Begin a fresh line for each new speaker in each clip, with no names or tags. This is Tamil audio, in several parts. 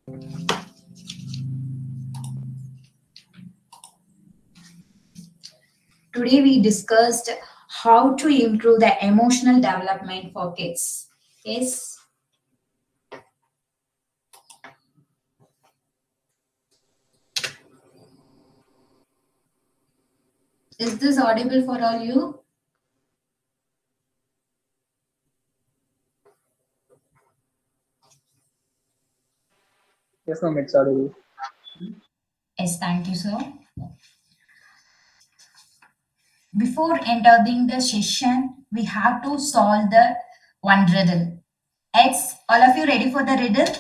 Today we discussed how to improve the emotional development for kids. Yes. Is this audible for all you?
Yes, ma'am, it's audible.
Yes, thank you, sir. Before entering the session, we have to solve the one riddle. Yes, all of you ready for the riddle?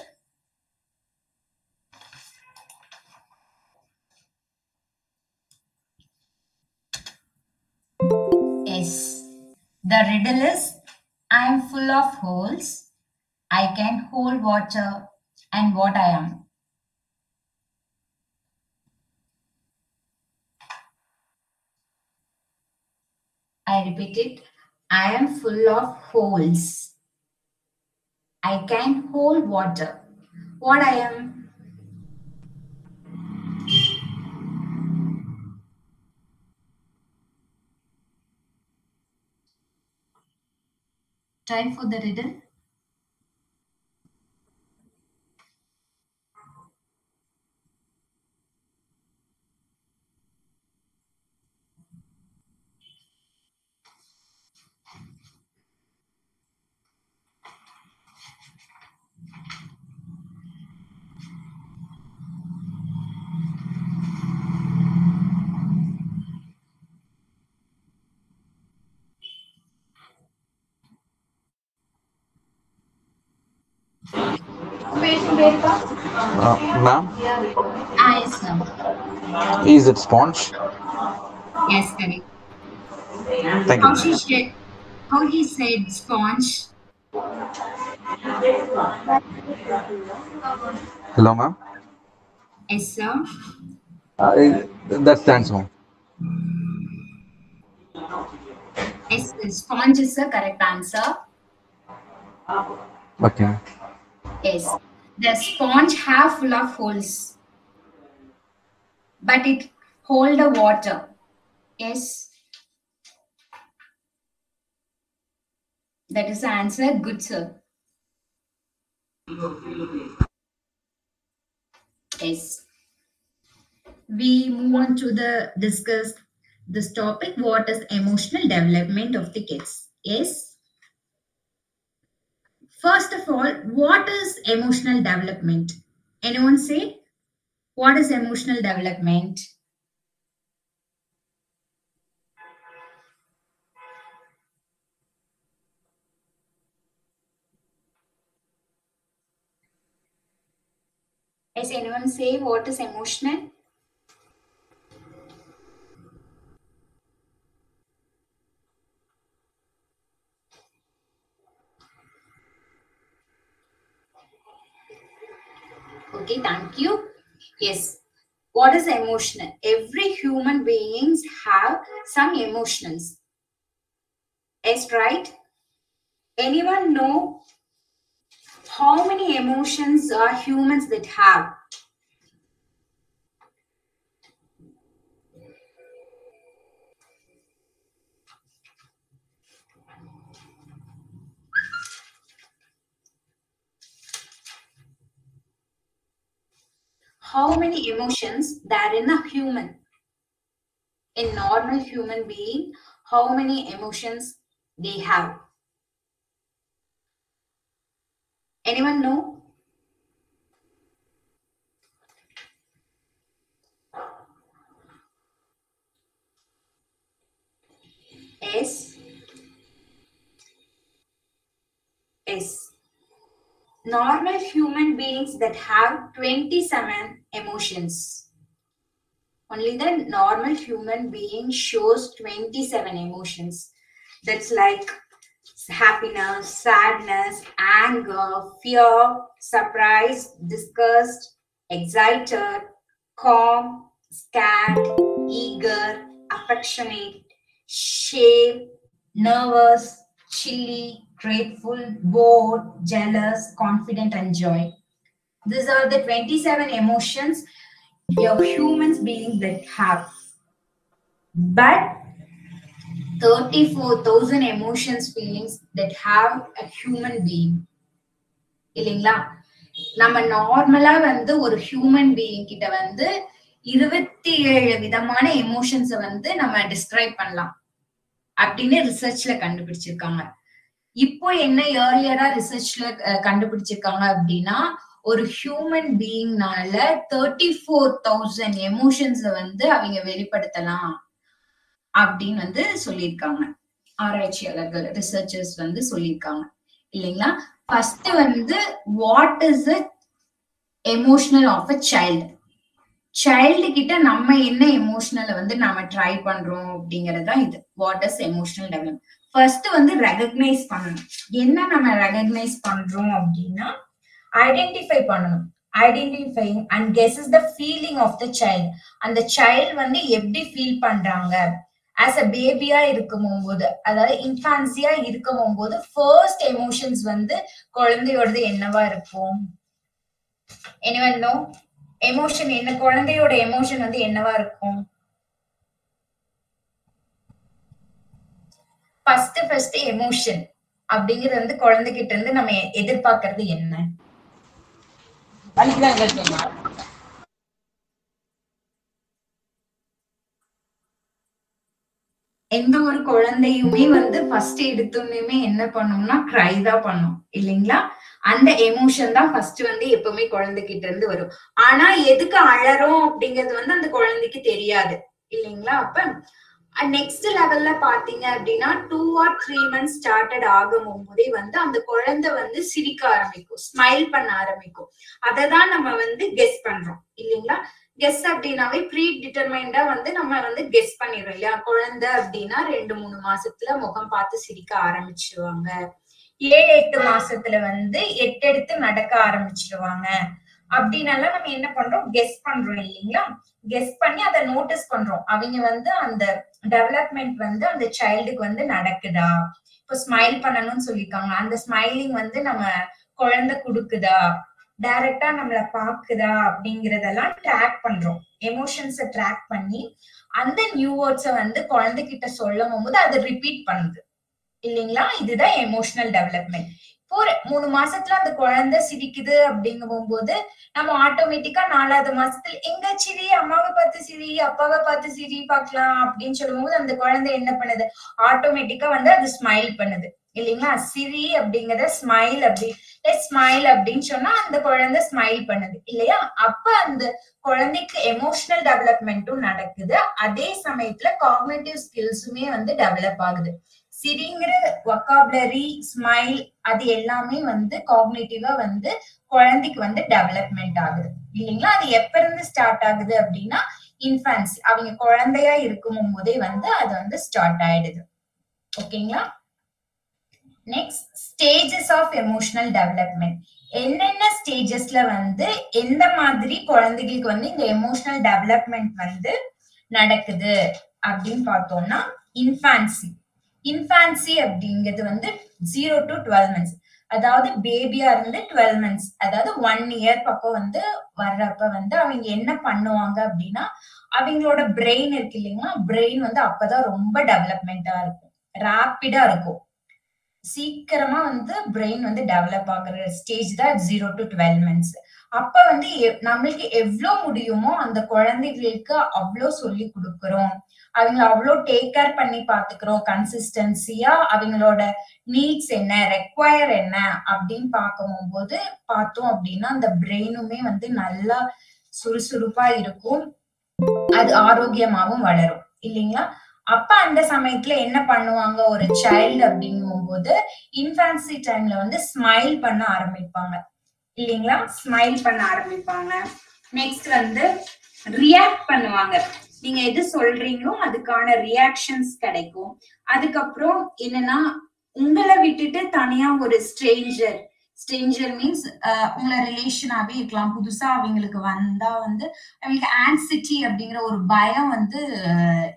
Yes. The riddle is I am full of holes. I can hold water and what I am. I repeat it. I am full of holes. I can hold water. What I am? Time for the riddle.
Ma'am,
Yes, ma'am.
is it sponge?
Yes, correct.
Thank you,
How she
ma'am.
said, how he said sponge.
Hello, ma'am.
Yes, sir.
That stands, ma'am.
Yes, sponge is the correct answer.
Okay.
Yes. The sponge have full of holes, but it hold the water. Yes, that is the answer. Good, sir. Yes. We move on to the discuss this topic. What is emotional development of the kids? Yes. First of all, what is emotional development? Anyone say what is emotional development? Yes, anyone say what is emotional? Okay, thank you. Yes. What is emotional? Every human beings have some emotions. Yes, right? Anyone know how many emotions are humans that have? How many emotions there in a human? In normal human being, how many emotions they have? Anyone know? Yes. Yes. Normal human beings that have 27 emotions. Only the normal human being shows 27 emotions. That's like happiness, sadness, anger, fear, surprise, disgust, excited, calm, scared, eager, affectionate, shame, nervous, chilly, grateful, bored, jealous, confident, and joy. These are the 27 emotions your humans beings that have. But 34,000 emotions, feelings that have a human being. இல்லைங்களா? நம்ம நார்மலா வந்து ஒரு ஹியூமன் பீயிங் கிட்ட வந்து 27 விதமான எமோஷன்ஸ வந்து நம்ம டிஸ்கிரைப் பண்ணலாம் அப்படின்னு ரிசர்ச்ல கண்டுபிடிச்சிருக்காங்க. இப்போ என்ன ஏர்லியரா ரிசர்ச்ல கண்டுபிடிச்சிருக்காங்க அப்படின்னா, ஒரு ஹியூமன் பீயிங்னால 34,000 எமோஷன்ஸ வந்து அவங்க வெளிப்படுத்தலாம் அப்படின்னு வந்து சொல்லியிருக்காங்க. ஆராய்ச்சியாளர்கள் ரிசர்ச்சர்ஸ் வந்து சொல்லியிருக்காங்க இல்லைங்களா? ஃபர்ஸ்ட் வந்து what is the emotional of a child. Child கிட்ட நம்ம என்ன எமோஷனல வந்து நாம ட்ரை பண்றோம் அப்படிங்கறதுதான் இது. What is emotional development. First வந்து ரெகக்னைஸ் பண்ணணும். என்ன நம்ம ரெகக்னைஸ் பண்றோம் அப்படின்னா, ஐடென்டிஃபை பண்ணணும். Identifying and guess the feeling of the child. அந்த சைல்டு வந்து எப்படி ஃபீல் பண்றாங்க ஆஸ் அ பேபியா இருக்கும் போது, அதாவது இன்ஃபான்சியா இருக்கும் போது ஃபர்ஸ்ட் எமோஷன்ஸ் வந்து குழந்தையோடது என்னவா இருக்கும்? anyone know எமோஷன் என்ன? குழந்தையோட எமோஷன் வந்து என்னவா இருக்கும்? ஃபர்ஸ்ட் எமோஷன் அப்படிங்கிறது வந்து குழந்தைகிட்ட இருந்து நம்ம எதிர்பார்க்கறது என்ன? எந்த ஒரு குழந்தையுமே வந்து ஃபர்ஸ்ட் எடுத்தோன்னே என்ன பண்ணும்னா க்ரை தான் பண்ணும் இல்லைங்களா? அந்த எமோஷன் தான் ஃபர்ஸ்ட் வந்து எப்பவுமே குழந்தைகிட்ட இருந்து வரும். ஆனா எதுக்கு அழறோம் அப்படிங்கிறது வந்து அந்த குழந்தைக்கு தெரியாது இல்லைங்களா? அப்ப நெக்ஸ்ட் லெவல்ல பாத்தீங்க அப்படின்னா 2 or 3 months ஸ்டார்டட் ஆகும் போதே வந்து அந்த குழந்தை வந்து சிரிக்க ஆரம்பிக்கும், ஸ்மைல் பண்ண ஆரம்பிக்கும். அததான் நம்ம வந்து கெஸ் பண்றோம் இல்லைங்களா? கெஸ் அப்படின்னாவே ப்ரீ டிட்டர்மைண்டா வந்து நம்ம வந்து கெஸ் பண்ணிடுறோம் இல்லையா? குழந்தை அப்படின்னா 2-3 மாசத்துல முகம் பார்த்து சிரிக்க ஆரம்பிச்சிருவாங்க. 7-8 மாசத்துல வந்து எட்டெடுத்து நடக்க ஆரம்பிச்சிருவாங்க அப்படின்னால நம்ம என்ன பண்றோம்? கெஸ் பண்றோம் இல்லைங்களா? கெஸ் பண்ணி அதை நோட்டீஸ் பண்றோம். அவங்க வந்து அந்த டெவலப்மெண்ட் வந்து அந்த சைல்டுக்கு வந்து நடக்குதா? இப்போ ஸ்மைல் பண்ணணும்னு சொல்லியிருக்காங்க. அந்த ஸ்மைலிங் வந்து நம்ம குழந்தை கொடுக்குதா, டைரக்டா நம்மள பாக்குதா அப்படிங்கறதெல்லாம் ட்ராக் பண்றோம். எமோஷன்ஸை ட்ராக் பண்ணி அந்த நியூ வேர்ட்ஸை வந்து குழந்தைகிட்ட சொல்லும் போது அதை ரிப்பீட் பண்ணுது இல்லைங்களா? இதுதான் எமோஷனல் டெவலப்மெண்ட். இப்போ 3 மாசத்துல அந்த குழந்தை சிரிக்குது அப்படிங்கும் போது நம்ம ஆட்டோமேட்டிக்கா 4வது மாசத்துல எங்க சிரி, அம்மாவை பார்த்து சிரி, அப்பாவை பார்த்து சிரி பார்க்கலாம் அப்படின்னு சொல்லும் போது அந்த குழந்தை என்ன பண்ணுது? ஆட்டோமேட்டிக்கா வந்து அது ஸ்மைல் பண்ணுது இல்லைங்களா? சிரி அப்படிங்கறத ஸ்மைல் ஸ்மைல் அப்படின்னு சொன்னா அந்த குழந்தை ஸ்மைல் பண்ணுது இல்லையா? அப்ப அந்த குழந்தைக்கு எமோஷனல் டெவலப்மெண்ட்டும் நடக்குது. அதே சமயத்துல காக்னிட்டிவ் ஸ்கில்ஸுமே வந்து டெவலப் ஆகுது. சிரிங்கிற வொக்காபுலரி, ஸ்மைல் அது எல்லாமே வந்து காக்னிட்டிவா வந்து குழந்தைக்கு வந்து டெவலப்மெண்ட் ஆகுது இல்லைங்களா? அது எப்ப இருந்து ஸ்டார்ட் ஆகுது அப்படின்னா இன்ஃபான்சி, அவங்க குழந்தையா இருக்கும் போதே வந்து அது வந்து ஸ்டார்ட் ஆயிடுது. ஓகேங்களா? Next stages of emotional development. என்னென்ன ஸ்டேஜஸ்ல வந்து எந்த மாதிரி குழந்தைகளுக்கு வந்து இந்த எமோஷனல் டெவலப்மெண்ட் வந்து நடக்குது அப்படின்னு பார்த்தோம்னா, இன்ஃபான்சி அப்படிங்கிறது வந்து 0 to 12 months, அதாவது பேபியா இருந்து 12 months, அதாவது 1 year பக்கம் வந்து வர்றப்ப வந்து அவங்க என்ன பண்ணுவாங்க அப்படின்னா, அவங்களோட பிரெயின் இருக்கு இல்லைங்களா? பிரெயின் வந்து அப்பதான் ரொம்ப டெவலப்மெண்டா இருக்கும், ரேப்பிடா இருக்கும். சீக்கிரமா வந்து பிரெயின் வந்து டெவலப் ஆகுற ஸ்டேஜ் தான் 0 to 12 months. அப்ப வந்து நம்மளுக்கு எவ்வளவு முடியுமோ அந்த குழந்தைகளுக்கு அவ்வளோ சொல்லி கொடுக்குறோம், அவங்கள அவ்வளோ டேக் கேர் பண்ணி பாத்துக்கிறோம். கன்சிஸ்டன்சியா அவங்களோட நீட்ஸ் என்ன, ரெக்வயர் என்ன அப்படின்னு பார்க்கும் போது பார்த்தோம் அப்படின்னா அந்த பிரெயினுமே வந்து நல்லா சுறுசுறுப்பா இருக்கும், அது ஆரோக்கியமாவும் வளரும் இல்லைங்களா? அப்ப அந்த சமயத்துல என்ன பண்ணுவாங்க ஒரு சைல்டு அப்படிங்கும் போது, இன்ஃபான்சி டைம்ல வந்து ஸ்மைல் பண்ண ஆரம்பிப்பாங்க இல்லைங்களா? ஸ்மைல் பண்ண ஆரம்பிப்பாங்க. நெக்ஸ்ட் வந்து ரியாக்ட் பண்ணுவாங்க. நீங்க எது சொல்றீங்களோ அதுக்கான ரியாக்ஷன்ஸ் கிடைக்கும். அதுக்கப்புறம் என்னன்னா, உங்களை விட்டுட்டு தனியா ஒரு ஸ்ட்ரேஞ்சர் மீன்ஸ் உங்களை ரிலேஷனாவே இருக்கலாம், புதுசா அவங்களுக்கு வந்தா வந்து அவங்களுக்கு ஆன்சிட்டி அப்படிங்கிற ஒரு பயம் வந்து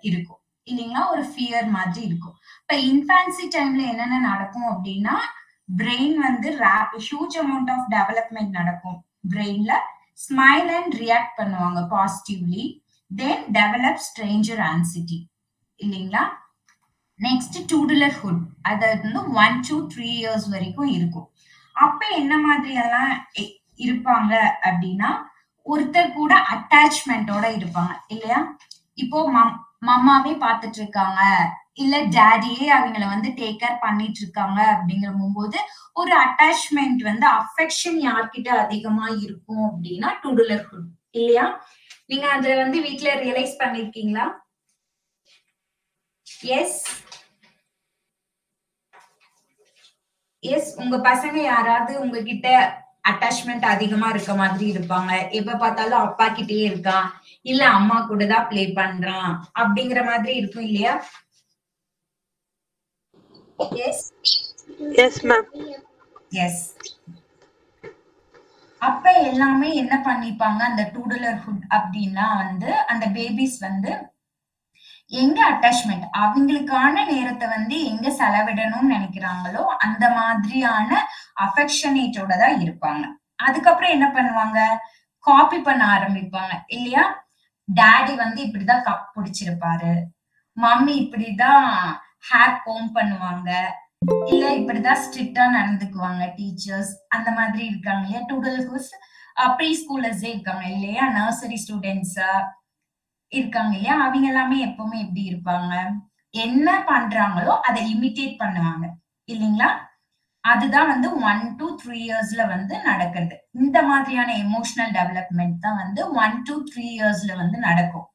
இருக்கும் இல்லைங்களா? ஒரு ஃபியர் மாதிரி இருக்கும். இப்ப இன்ஃபான்சி டைம்ல என்னென்ன நடக்கும் அப்படின்னா, பிரெயின் வந்து ஹியூஜ் அமௌண்ட் ஆஃப் டெவலப்மெண்ட் நடக்கும். பிரெயின்ல ஸ்மைல் அண்ட் ரியாக்ட் பண்ணுவாங்க பாசிட்டிவ்லி. தென் டெவலப் ஸ்ட்ரேஞ்சர் ஆன்சிட்டி இல்லைங்களா. நெக்ஸ்ட் டூடுலர் ஹுட், அது வந்து 1 to 3 years வரைக்கும் இருக்கும். அப்ப என்ன மாதிரி எல்லாம் இருப்பாங்க அப்படின்னா, ஒருத்தர் கூட அட்டாச்மெண்டோட இருப்பாங்க இல்லையா. இப்போ மம்மாவே பாத்துட்டு இருக்காங்க, இல்ல டேடியே அவங்கள வந்து டேக் கேர் பண்ணிட்டு இருக்காங்க அப்படிங்கிற போது ஒரு அட்டாச்மெண்ட் வந்து அஃபெக்ஷன் யார்கிட்ட அதிகமா இருக்கும் அப்படின்னா டூடுலர் ஹுட் இல்லையா. நீங்க அத வந்து வீட்ல ரியலைஸ் பண்ணிருக்கீங்களா? Yes yes. உங்க பசங்க யாராவது உங்ககிட்ட அட்டாச்மெண்ட் அதிகமா இருக்க மாதிரி இருப்பாங்க. எப்ப பார்த்தாலும் அப்பா கிட்டயே இருக்கான், இல்ல அம்மா கூட தான் பிளே பண்றான் அப்படிங்கிற மாதிரி இருக்கும் இல்லையா. Yes
yes ma'am.
எஸ். அப்ப எல்லாமே என்ன பண்ணிப்பாங்க, அந்த டூடுலர் ஹுட் அப்படின்னா வந்து அந்த பேபிஸ் வந்து எங்க அட்டாச்மெண்ட் அவங்களுக்கான நேரத்தை வந்து எங்க செலவிடணும்னு நினைக்கிறாங்களோ அந்த மாதிரியான அஃபெக்ஷனேட்டோட தான் இருப்பாங்க. அதுக்கப்புறம் என்ன பண்ணுவாங்க, காப்பி பண்ண ஆரம்பிப்பாங்க இல்லையா. டாடி வந்து இப்படிதான் கப் பிடிச்சிருப்பாரு, மம்மி இப்படிதான் ஹேர் கோம் பண்ணுவாங்க, இல்ல இப்படிதான் ஸ்ட்ரிக்டா நடந்துக்குவாங்க டீச்சர்ஸ், அந்த மாதிரி இருக்காங்க இல்லையா. டூடுலர் ஹுட்ஸ் ப்ரீ ஸ்கூலர்ஸே இருக்காங்க இல்லையா, நர்சரி ஸ்டூடெண்ட்ஸ் இருக்காங்க இல்லையா. அவங்க எல்லாமே எப்பவுமே எப்படி இருப்பாங்க, என்ன பண்றாங்களோ அதை இமிட்டேட் பண்ணுவாங்க இல்லைங்களா. அதுதான் வந்து 1 to 3 yearsல வந்து நடக்கிறது. இந்த மாதிரியான எமோஷனல் டெவலப்மெண்ட் தான் வந்து 1 to 3 yearsல வந்து நடக்கும்.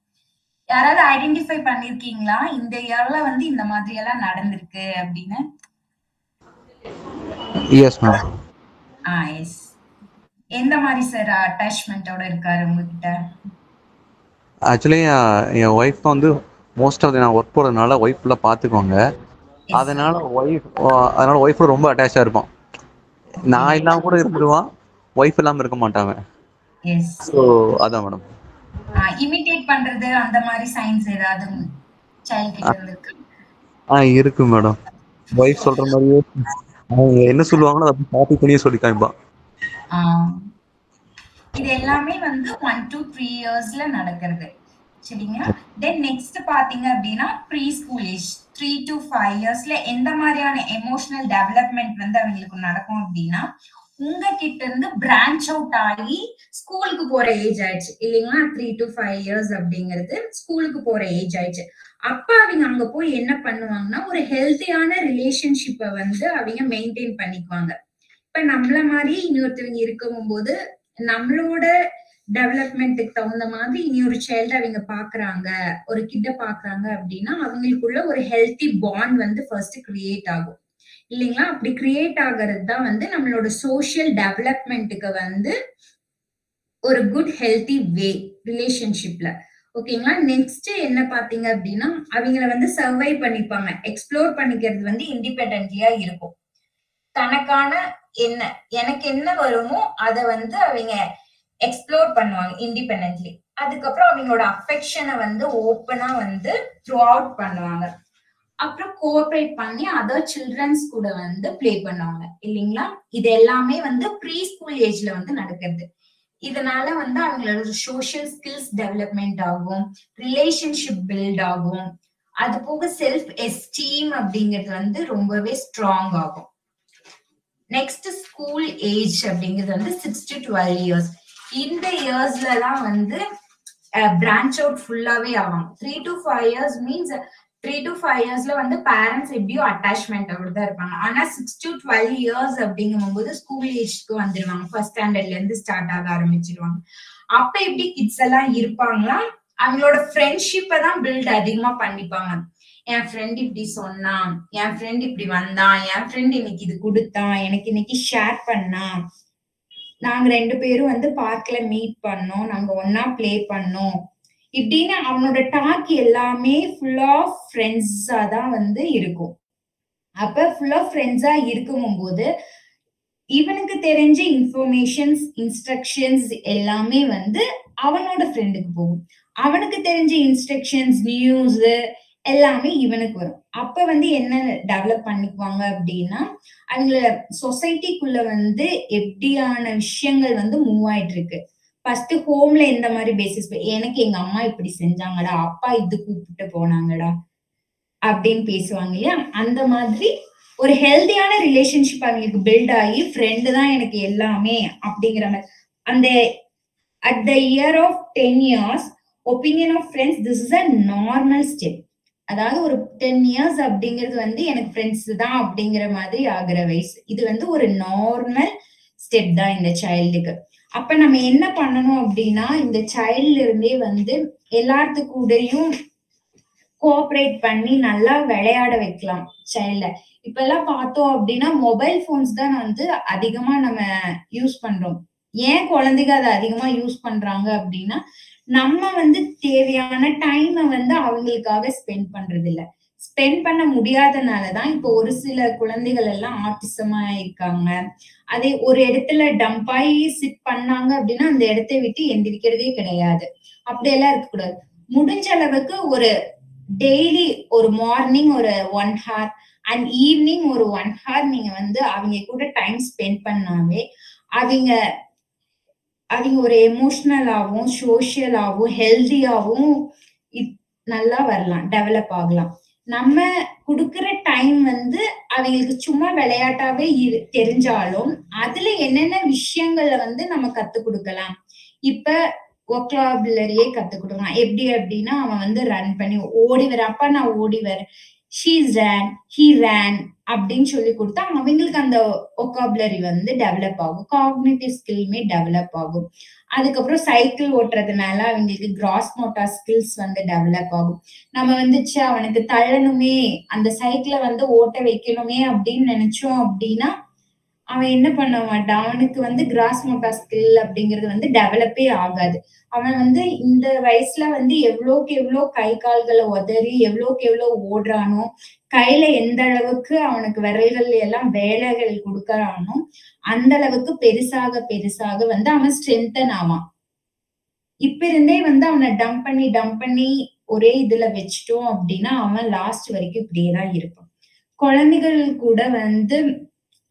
யாராவது ஐடென்டிஃபை பண்ணிருக்கீங்களா இந்த இயர்ல வந்து இந்த மாதிரி எல்லாம் நடந்திருக்கு அப்படின்னு?
S ma'am.
எஸ். எந்த மாதிரி சார் அட்டாச்மெண்டோட இருக்காரு உங்ககிட்ட?
ஆக்சுவலி என் ஒய்ஃப் வந்து மோஸ்ட் ஆஃப் நான் ஒர்க் போகிறதுனால ஒய்ஃப் ஃபுல்லாக பார்த்துக்குவாங்க. அதனால ஒய்ஃபோட ரொம்ப அட்டாச்சாக இருப்பான். நான் இல்லாமல் கூட இருந்துருவான், ஒய்ஃப் இல்லாமல் இருக்க மாட்டாங்க. ஸோ அதான் மேடம்.
இமிட்டேட் பண்றது அந்த மாதிரி சைன்ஸ் ஏதாவது சைல்ட் கிட்ட இருக்கு?
இருக்கு மேடம். ஒய்ஃப் சொல்ற மாதிரியே அவங்க என்ன சொல்லுவாங்களோ அதை காப்பி பண்ணியே சொல்லி காமிப்பான்.
இது எல்லாமே வந்து 1 to 3 yearsல நடக்கிறது சரிங்களா. தென் நெக்ஸ்ட் பாத்தீங்க அப்படின்னா ப்ரீ ஸ்கூல் ஏஜ் 3 to 5 yearsல எந்த மாதிரியான எமோஷனல் டெவலப்மெண்ட் வந்து அவங்களுக்கு நடக்கும் அப்படின்னா, உங்ககிட்ட இருந்து பிரான்ச் அவுட் ஆகி ஸ்கூலுக்கு போற ஏஜ் ஆயிடுச்சு இல்லைங்களா. 3 to 5 years அப்படிங்கிறது ஸ்கூலுக்கு போற ஏஜ் ஆயிடுச்சு. அப்ப அவங்க அங்க போய் என்ன பண்ணுவாங்கன்னா, ஒரு ஹெல்த்தியான ரிலேஷன்ஷிப்பை வந்து அவங்க மெயின்டைன் பண்ணிக்குவாங்க. இப்ப நம்மள மாதிரி இன்னொருத்தவங்க இருக்கும் போது நம்மளோட டெவலப்மெண்ட்டுக்கு தகுந்த மாதிரி இனி ஒரு சைல்டு அவங்க பாக்குறாங்க, ஒரு கிட்ட பாக்குறாங்க அப்படின்னா அவங்களுக்குள்ள ஒரு ஹெல்த்தி பாண்ட் வந்து ஃபர்ஸ்ட் கிரியேட் ஆகும் இல்லைங்களா. அப்படி கிரியேட் ஆகிறது தான் வந்து நம்மளோட சோசியல் டெவலப்மெண்ட்டுக்கு வந்து ஒரு குட் ஹெல்த்தி வே ரிலேஷன்ஷிப்ல. ஓகேங்களா. நெக்ஸ்ட் என்ன பாத்தீங்க அப்படின்னா, அவங்கள வந்து சர்வை பண்ணிப்பாங்க, எக்ஸ்ப்ளோர் பண்ணிக்கிறது வந்து இண்டிபெண்டன்ட்லியா இருக்கும். தனக்கான என்ன எனக்கு என்ன வருமோ அதை வந்து அவங்க எக்ஸ்ப்ளோர் பண்ணுவாங்க இண்டிபெண்டன்ட்லி. அதுக்கப்புறம் அவங்களோட அஃபெக்ஷனை வந்து ஓப்பனா வந்து த்ரூ அவுட் பண்ணுவாங்க. அப்புறம் கோஆபரேட் பண்ணி அதர் சில்ட்ரன்ஸ் கூட வந்து பிளே பண்ணுவாங்க இல்லைங்களா. இது எல்லாமே வந்து ப்ரீ ஸ்கூல் ஏஜ்ல வந்து நடக்கிறது. இதனால வந்து அவங்களோட சோசியல் ஸ்கில்ஸ் டெவலப்மெண்ட் ஆகும், ரிலேஷன்ஷிப் பில்ட் ஆகும், அது போக செல்ஃப் எஸ்டீம் அப்படிங்கிறது வந்து ரொம்பவே ஸ்ட்ராங் ஆகும். நெக்ஸ்ட் ஸ்கூல் ஏஜ் அப்படிங்கிறது வந்து 6 to 12 years. இந்த இயர்ஸ்ல தான் வந்து பிரான்ச் அவுட் ஃபுல்லாவே ஆகும். 3 to 5 years மீன்ஸ் 3 to 5 yearsல வந்து பேரண்ட்ஸ் எப்படியோ அட்டாச்மெண்டோட தான் இருப்பாங்க. ஆனா 6 to 12 years அப்படிங்கும் போது ஸ்கூல் ஏஜ்க்கு வந்துருவாங்க. ஃபர்ஸ்ட் ஸ்டாண்டர்ட்ல இருந்து ஸ்டார்ட் ஆக ஆரம்பிச்சிருவாங்க. அப்ப எப்படி கிட்ஸ் எல்லாம் இருப்பாங்களா, அவங்களோட ஃப்ரெண்ட்ஷிப்பை தான் பில்ட் அதிகமா பண்ணிப்பாங்க. என் ஃப்ரெண்ட் இப்படி சொன்னான், என் ஃப்ரெண்ட் இப்படி வந்தான், என் ஃப்ரெண்ட் இன்னைக்கு இது கொடுத்தான், எனக்கு இன்னைக்கு ஷேர் பண்ணான், நாங்க 2 பேரும் வந்து பார்க்ல மீட் பண்ணோம், நாங்க ஒன்னா பிளே பண்ணோம், இப்படின்னு அவனோட டாக் எல்லாமே ஃபுல் ஆஃப் ஃப்ரெண்ட்ஸா தான் வந்து இருக்கும். அப்ப ஃபுல் ஆஃப் ஃப்ரெண்ட்ஸா இருக்கும் போது இவனுக்கு தெரிஞ்ச இன்ஃபர்மேஷன்ஸ், இன்ஸ்ட்ரக்ஷன்ஸ் எல்லாமே வந்து அவனோட ஃப்ரெண்டுக்கு போகும். அவனுக்கு தெரிஞ்ச இன்ஸ்ட்ரக்ஷன்ஸ், நியூஸ் எல்லாமே இவனுக்கு வரும். அப்ப வந்து என்ன டெவலப் பண்ணிக்குவாங்க அப்படின்னா, அவங்கள சொசைட்டிக்குள்ள வந்து எப்படியான விஷயங்கள் வந்து மூவ் ஆயிட்டு இருக்கு. ஃபர்ஸ்ட் ஹோம்ல எந்த மாதிரி பேசிஸ், எனக்கு எங்க அம்மா இப்படி செஞ்சாங்கடா, அப்பா இது கூப்பிட்டு போனாங்கடா அப்படின்னு பேசுவாங்க இல்லையா? அந்த மாதிரி ஒரு ஹெல்தியான ரிலேஷன்ஷிப் அவங்களுக்கு பில்ட் ஆகி ஃப்ரெண்டு தான் எனக்கு எல்லாமே அப்படிங்கிற மாதிரி அந்த at the year of 10 years opinion of friends, this is a normal step. அதாவது ஒரு 10 years அப்படிங்கிறது வந்து எனக்கு ஃப்ரெண்ட்ஸ் தான் அப்படிங்கிற மாதிரி ஆகிற வயசு. இது வந்து ஒரு நார்மல் ஸ்டெப் தான் இந்த சைல்டுக்கு. அப்ப நம்ம என்ன பண்ணணும் அப்படின்னா, இந்த சைல்ட்ல இருந்தே வந்து எல்லாத்து கூடயும் கோஆபரேட் பண்ணி நல்லா விளையாட வைக்கலாம் சைல்ட. இப்ப எல்லாம் பார்த்தோம் அப்படின்னா மொபைல் போன்ஸ் தான் வந்து அதிகமா நம்ம யூஸ் பண்றோம். ஏன் குழந்தைங்க அதை அதிகமா யூஸ் பண்றாங்க அப்படின்னா, நம்ம வந்து தேவையான டைமை வந்து அவங்களுக்காக ஸ்பெண்ட் பண்றது இல்ல. ஸ்பெண்ட் பண்ண முடியாதனாலதான் இப்போ ஒரு சில குழந்தைகள் எல்லாம் ஆட்டிசமா இருக்காங்க. அதே ஒரு இடத்துல டம்பாயி சிட் பண்ணாங்க அப்படின்னா அந்த இடத்தை விட்டு எந்திரிக்கிறதே கிடையாது. அப்படியெல்லாம் இருக்கக்கூடாது. முடிஞ்ச அளவுக்கு ஒரு டெய்லி ஒரு மார்னிங் ஒரு 1 hour அண்ட் ஈவினிங் ஒரு 1 hour நீங்க வந்து அவங்க கூட டைம் ஸ்பெண்ட் பண்ணாவே அவங்க ஒரு எமோஷனலாவும் சோசியலாவும் ஹெல்தியாவும் நல்லா வரலாம், டெவலப் ஆகலாம். நம்ம கொடுக்கிற டைம் வந்து அவங்களுக்கு சும்மா விளையாட்டாவே தெரிஞ்சாலும் அதுல என்னென்ன விஷயங்களை வந்து நம்ம கத்து கொடுக்கலாம். இப்ப ஒக்காபுலரியே கத்து கொடுக்கலாம். எப்படி அப்படின்னா, அவன் வந்து ரன் பண்ணி ஓடி வர, அப்பா நான் ஓடி வரேன், ஷீ ரேன், ஹீ ரேன் அப்படின்னு சொல்லி கொடுத்தா அவங்களுக்கு அந்த ஒக்காபுலரி வந்து டெவலப் ஆகும். காக்னிட்டிவ் ஸ்கில்மே டெவலப் ஆகும். அதுக்கப்புறம் சைக்கிள் ஓட்டுறதுனால அவங்களுக்கு கிராஸ் மோட்டார் ஸ்கில்ஸ் வந்து டெவலப் ஆகும். நம்ம வந்துச்சு அவனுக்கு தள்ளணுமே, அந்த சைக்கிளை வந்து ஓட்ட வைக்கணுமே அப்படின்னு நினைச்சோம் அப்படின்னா அவன் என்ன பண்ண மாட்டான். அவனுக்கு வந்து கிராஸ் மோட்டார் ஸ்கில் அப்படிங்கிறது வந்து டெவலப்பே ஆகாது. அவன் வந்து இந்த வயசுல வந்து எவ்வளோக்கு எவ்வளோ கை கால்களை உதறி எவ்வளோக்கு எவ்வளோ ஓடுறானோ, கையில எந்த அளவுக்கு அவனுக்கு விரல்கள் எல்லாம் வேலைகள் கொடுக்கறானோ அந்த அளவுக்கு பெருசாக பெருசாக வந்து அவன் ஸ்ட்ரென்தன் ஆவான். இப்ப இருந்தே வந்து அவனை டம்ப் பண்ணி ஒரே இதுல வச்சுட்டோம் அப்படின்னா அவன் லாஸ்ட் வரைக்கும் இப்படியேதான் இருப்பான். குழந்தைகள் கூட வந்து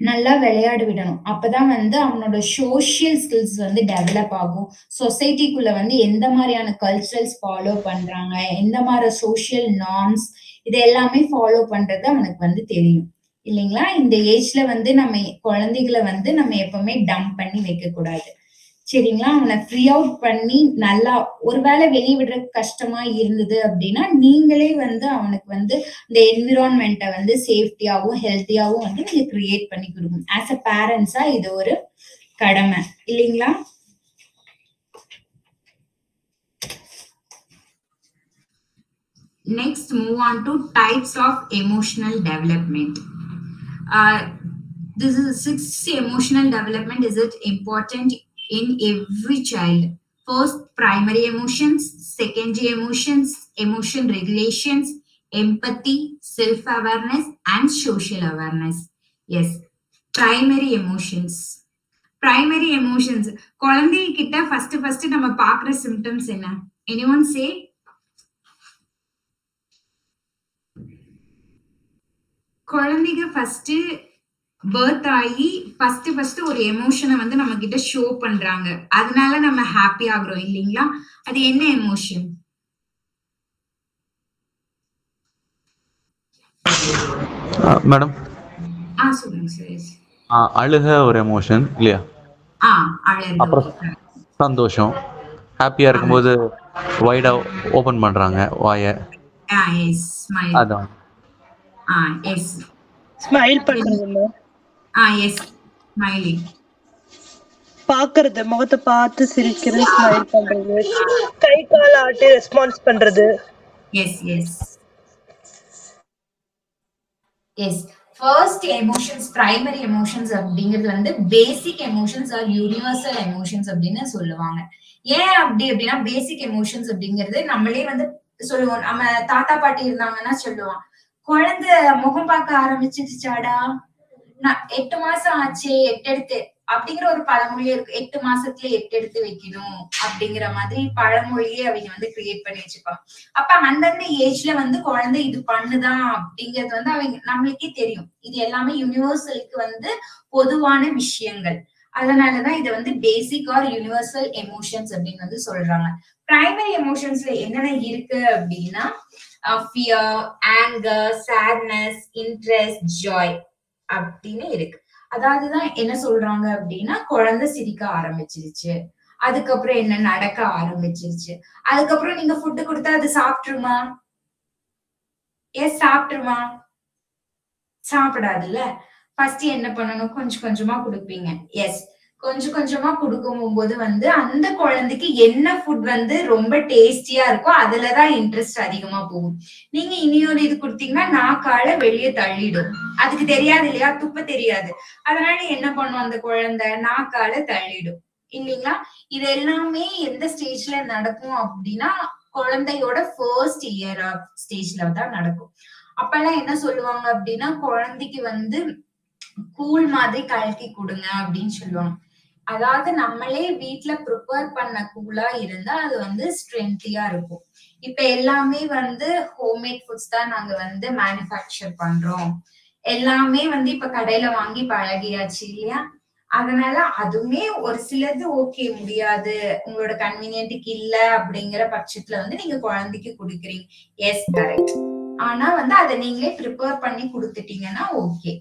நல்லா விளையாட விடணும். அப்பதான் வந்து அவனோட சோசியல் ஸ்கில்ஸ் வந்து டெவலப் ஆகும். சொசைட்டிக்குள்ள வந்து எந்த மாதிரியான கல்ச்சரல்ஸ் ஃபாலோ பண்றாங்க, எந்த மாதிரி சோசியல் நார்ம்ஸ், இது எல்லாமே ஃபாலோ பண்றது அவனுக்கு வந்து தெரியும் இல்லைங்களா? இந்த ஏஜ்ல வந்து நம்ம குழந்தைகளை வந்து நம்ம எப்பவுமே டம்ப் பண்ணி வைக்க கூடாது. சரிங்களா? அவனை ஃப்ரீ அவுட் பண்ணி நல்லா, ஒருவேளை வெளியே விடுறது கஷ்டமா இருந்தது அப்படின்னா நீங்களே வந்து அவனுக்கு வந்து இந்த என்விரான்மெண்ட்டை வந்து சேஃப்டியாவும் ஹெல்த்தியாவும் வந்து நீங்க கிரியேட் பண்ணி கொடுக்கணும். ஆஸ் அ பேரண்ட்ஸா இது ஒரு கடமை இல்லைங்களா? Next, move on to types of emotional development. This is 6 emotional development. Is it important in every child? First, primary emotions, secondary emotions, emotion regulations, empathy, self-awareness, and social awareness. Yes, primary emotions. Primary emotions. குழந்தை கிட்ட first நம்ம பார்க்குற symptoms என்ன? Anyone say? குழந்தைங்க ஃபர்ஸ்ட் பர்த் ஆகி ஃபர்ஸ்ட் ஒரு எமோஷனை வந்து நம்ம கிட்ட ஷோ பண்றாங்க. அதனால நம்ம ஹாப்பி ஆகுறோம் இல்லைங்களா? அது என்ன எமோஷன்?
மேடம்
சொல்லுங்க சார்.
அழுக ஒரு எமோஷன் இல்லையா? அப்புறம் சந்தோஷம், ஹாப்பியா இருக்கும்போது வைடா ஓபன் பண்றாங்க வாயை. அதான்
ஸ்மைல் பண்றது.
ஸ்மைலிங்,
பாக்குறது, முகத்தை பார்த்து சிரிக்கிறது, ஸ்மைல் பண்றது, கை கால் ஆட்டி ரெஸ்பான்ஸ் பண்றது.
ஃபர்ஸ்ட் எமோஷன்ஸ், பிரைமரி எமோஷன்ஸ் அப்படிங்கிறது வந்து பேசிக் எமோஷன்ஸ் ஆர் யூனிவர்சல் எமோஷன்ஸ் அப்படின்னு சொல்லுவாங்க. ஏன் அப்படின்னா பேசிக் எமோஷன்ஸ் அப்படிங்கிறது நம்மளே வந்து சொல்லுவோம். நம்ம தாத்தா பாட்டி இருந்தாங்கன்னா சொல்லுவான், குழந்தை முகம் பார்க்க ஆரம்பிச்சிருச்சாடா, நான் 8 மாசம் ஆச்சு, 8 எடுத்து அப்படிங்கிற ஒரு பழமொழியே இருக்கு. 8 மாசத்துல 8 எடுத்து வைக்கணும் அப்படிங்கிற மாதிரி பழமொழியே அவங்க வந்து கிரியேட் பண்ணி வச்சுப்பாங்க. அப்ப அந்தந்த ஏஜ்ல வந்து குழந்தை இது பண்ணுதான் அப்படிங்கிறது வந்து அவங்க நம்மளுக்கே தெரியும். இது எல்லாமே யூனிவர்சலுக்கு வந்து பொதுவான விஷயங்கள். அதனாலதான் இதை வந்து பேசிக் ஆர் யூனிவர்சல் எமோஷன்ஸ் அப்படின்னு வந்து சொல்றாங்க. பிரைமரி எமோஷன்ஸ்ல என்னென்ன இருக்கு அப்படின்னா fear, anger, sadness, interest, joy அப்படின்னு இருக்கு. அதாவதுதான் என்ன சொல்றாங்க அப்படின்னா குழந்தை சிரிக்க ஆரம்பிச்சிருச்சு, அதுக்கப்புறம் என்ன நடக்க ஆரம்பிச்சிருச்சு, அதுக்கப்புறம் நீங்க ஃபுட்டு கொடுத்தா அது சாப்பிட்டுருமா? சாப்பிட்டுருமா? சாப்பிடாதுல்ல. ஃபர்ஸ்ட் என்ன பண்ணணும், கொஞ்சம் கொஞ்சமா கொடுப்பீங்க. எஸ், கொஞ்சம் கொஞ்சமா கொடுக்கும் போது வந்து அந்த குழந்தைக்கு என்ன ஃபுட் வந்து ரொம்ப டேஸ்டியா இருக்கோ அதுலதான் இன்ட்ரெஸ்ட் அதிகமா போகும். நீங்க இனியொரு இது கொடுத்தீங்கன்னா நாக்கால வெளியே தள்ளிடும். அதுக்கு தெரியாது இல்லையா, துப்ப தெரியாது. அதனால என்ன பண்ணும் அந்த குழந்தை, நாக்கால தள்ளிடும் இல்லைங்களா. இது எல்லாமே எந்த ஸ்டேஜ்ல நடக்கும் அப்படின்னா குழந்தையோட ஃபர்ஸ்ட் இயர் ஆஃப் ஸ்டேஜ்ல தான் நடக்கும். அப்பெல்லாம் என்ன சொல்லுவாங்க அப்படின்னா குழந்தைக்கு வந்து கூழ் மாதிரி கலக்கி கொடுங்க அப்படின்னு சொல்லுவாங்க. அதாவது நம்மளே வீட்டுல ப்ரிப்பேர் பண்ண கூலா இருந்தா அது வந்து ஸ்ட்ரென்த்தியா இருக்கும். இப்ப எல்லாமே வந்து ஹோம்மேட் ஃபுட்ஸ் தான் நாங்க வந்து மேனுஃபேக்சர் பண்றோம். எல்லாமே வந்து இப்ப கடையில வாங்கி பழகியாச்சு இல்லையா. அதனால அதுவுமே ஒரு சிலது ஓகே முடியாது, உங்களோட கன்வீனியன்ட்டுக்கு இல்ல அப்படிங்கிற பட்சத்துல வந்து நீங்க குழந்தைக்கு குடுக்குறீங்க. Yes, correct. ஆனா வந்து அதை நீங்களே ப்ரிப்பேர் பண்ணி கொடுத்துட்டீங்கன்னா ஓகே.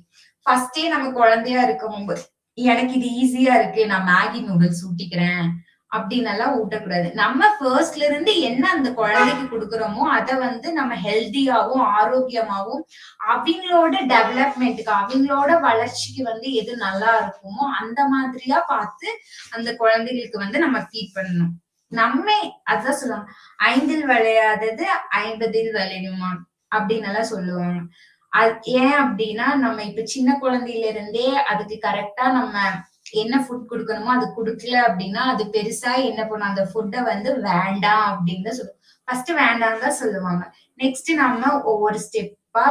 ஃபர்ஸ்டே நம்ம குழந்தையா இருக்கும் போது எனக்கு இது ஈஸியா இருக்கு, நான் மேகி நூடுல்ஸ் ஊட்டிக்கிறேன் அப்படின்னு எல்லாம் ஊட்டக்கூடாது. நம்ம ஃபர்ஸ்ட்ல இருந்து என்ன அந்த குழந்தைக்கு கொடுக்குறோமோ அதை வந்து நம்ம ஹெல்த்தியாவும் ஆரோக்கியமாவும் அவங்களோட டெவலப்மெண்ட்டுக்கு அவங்களோட வளர்ச்சிக்கு வந்து எது நல்லா இருக்குமோ அந்த மாதிரியா பார்த்து அந்த குழந்தைகளுக்கு வந்து நம்ம ஃபீட் பண்ணணும். நம்ம அதான் சொல்லுவாங்க, 5ல் விளையாதது 50ல் விளையுமா அப்படின்னு எல்லாம் சொல்லுவாங்க. ஏன் அப்படின்னா நம்ம இப்ப சின்ன குழந்தையில இருந்தே அதுக்கு கரெக்டா நம்ம என்ன ஃபுட் கொடுக்கணுமோ அது கொடுக்கல அப்படின்னா அது பெருசா என்ன பண்ணும், அந்த ஃபுட்டை வந்து வேண்டாம் அப்படின்னு சொல்லுவோம். ஃபர்ஸ்ட் வேண்டாம் தான் சொல்லுவாங்க. நெக்ஸ்ட் நம்ம ஒவ்வொரு ஸ்டெப்பா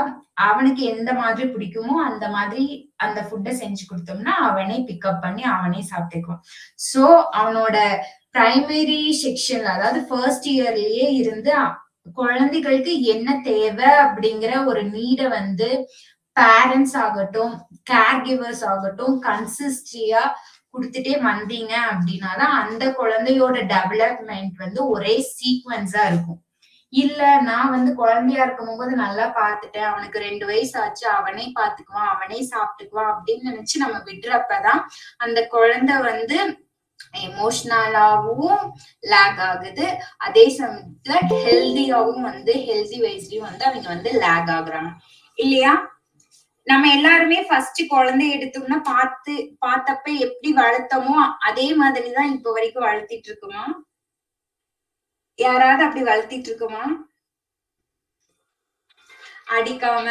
அவனுக்கு எந்த மாதிரி பிடிக்குமோ அந்த மாதிரி அந்த ஃபுட்டை செஞ்சு கொடுத்தோம்னா அவனே பிக்கப் பண்ணி அவனே சாப்பிட்டுக்குவான். சோ அவனோட பிரைமரி செக்ஷன்ல அதாவது ஃபர்ஸ்ட் இயர்லயே இருந்து குழந்தைகளுக்கு என்ன தேவை அப்படிங்கிற ஒரு நீட வந்து பேரண்ட்ஸ் ஆகட்டும் கேர் கிவர்ஸ் ஆகட்டும் கன்சிஸ்டியா கொடுத்துட்டே வந்தீங்க அப்படின்னாதான் அந்த குழந்தையோட டெவலப்மெண்ட் வந்து ஒரே சீக்வன்ஸா இருக்கும். இல்ல நான் வந்து குழந்தையா இருக்கும் போது நல்லா பாத்துட்டேன், அவனுக்கு 2 வயசு ஆச்சு, அவனே பாத்துக்குவான், அவனே சாப்பிட்டுக்குவான் அப்படின்னு நினைச்சு நம்ம விடுறப்பதான் அந்த குழந்தை வந்து எமோஷனலாவும் லேக் ஆகுது, அதே சமயத்துல ஹெல்தியாவும் வந்து ஹெல்தி வைஸ்லயும் வந்து அவங்க வந்து லேக் ஆகுறாங்க இல்லையா. நம்ம எல்லாருமே ஃபர்ஸ்ட் குழந்தை எடுத்தோம்னா பார்த்தப்ப எப்படி வளர்த்தோமோ அதே மாதிரிதான் இப்ப வரைக்கும் வளர்த்திட்டு இருக்குமா? யாராவது அப்படி வளர்த்திட்டு இருக்குமா? அடிக்காம.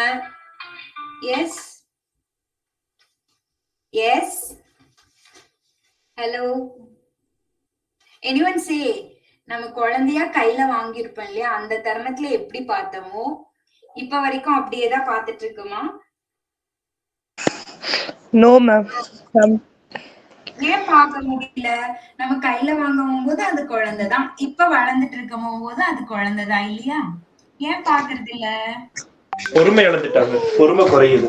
Yes yes, hello, anyone say, நம்ம குழந்தையா கையில வாங்கியிருப்போம் இல்லையா, அந்த தருணத்துல எப்படி பார்த்தோமோ இப்ப வரைக்கும் அப்படியேதான் பார்த்துட்டு இருக்குமா?
No ma'am.
ஏன் பார்க்க முடியல? நம்ம கையில வாங்கும் போது அது குழந்தைதான், இப்ப வளர்ந்துட்டு இருக்கும் போது அது குழந்தைதான் இல்லையா. ஏன் பாக்குறது இல்ல?
பொறுமை இழந்துட்டாங்க, பொறுமை குறையுது.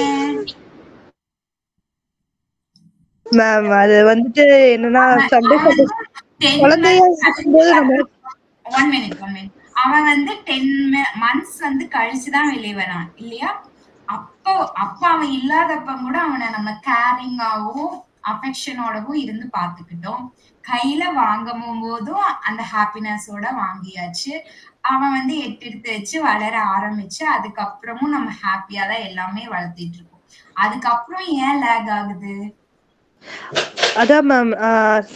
ஏன்
மேம் அது வந்துட்டு என்னன்னா குழந்தையா இருக்கும்போது நம்ம
ஒன் மினிட் அவன் வந்து 10 months வந்து கழிச்சுதான் வெளியே வரான் இல்லையா. அப்போ அவன் இல்லாதப்ப கூட அவனை நம்ம கேரிங்காவும் அஃபெக்ஷனோடவும் இருந்து பாத்துக்கிட்டோம். கையில வாங்கும் போதும் அந்த ஹாப்பினஸோட வாங்கியாச்சு. அவன் வந்து எடுத்து வச்சு வளர ஆரம்பிச்சு அதுக்கப்புறமும் நம்ம ஹாப்பியா தான் எல்லாமே வளர்த்திட்டு இருக்கோம். அதுக்கப்புறம் ஏன் லேக் ஆகுது?
அதான் மேம்,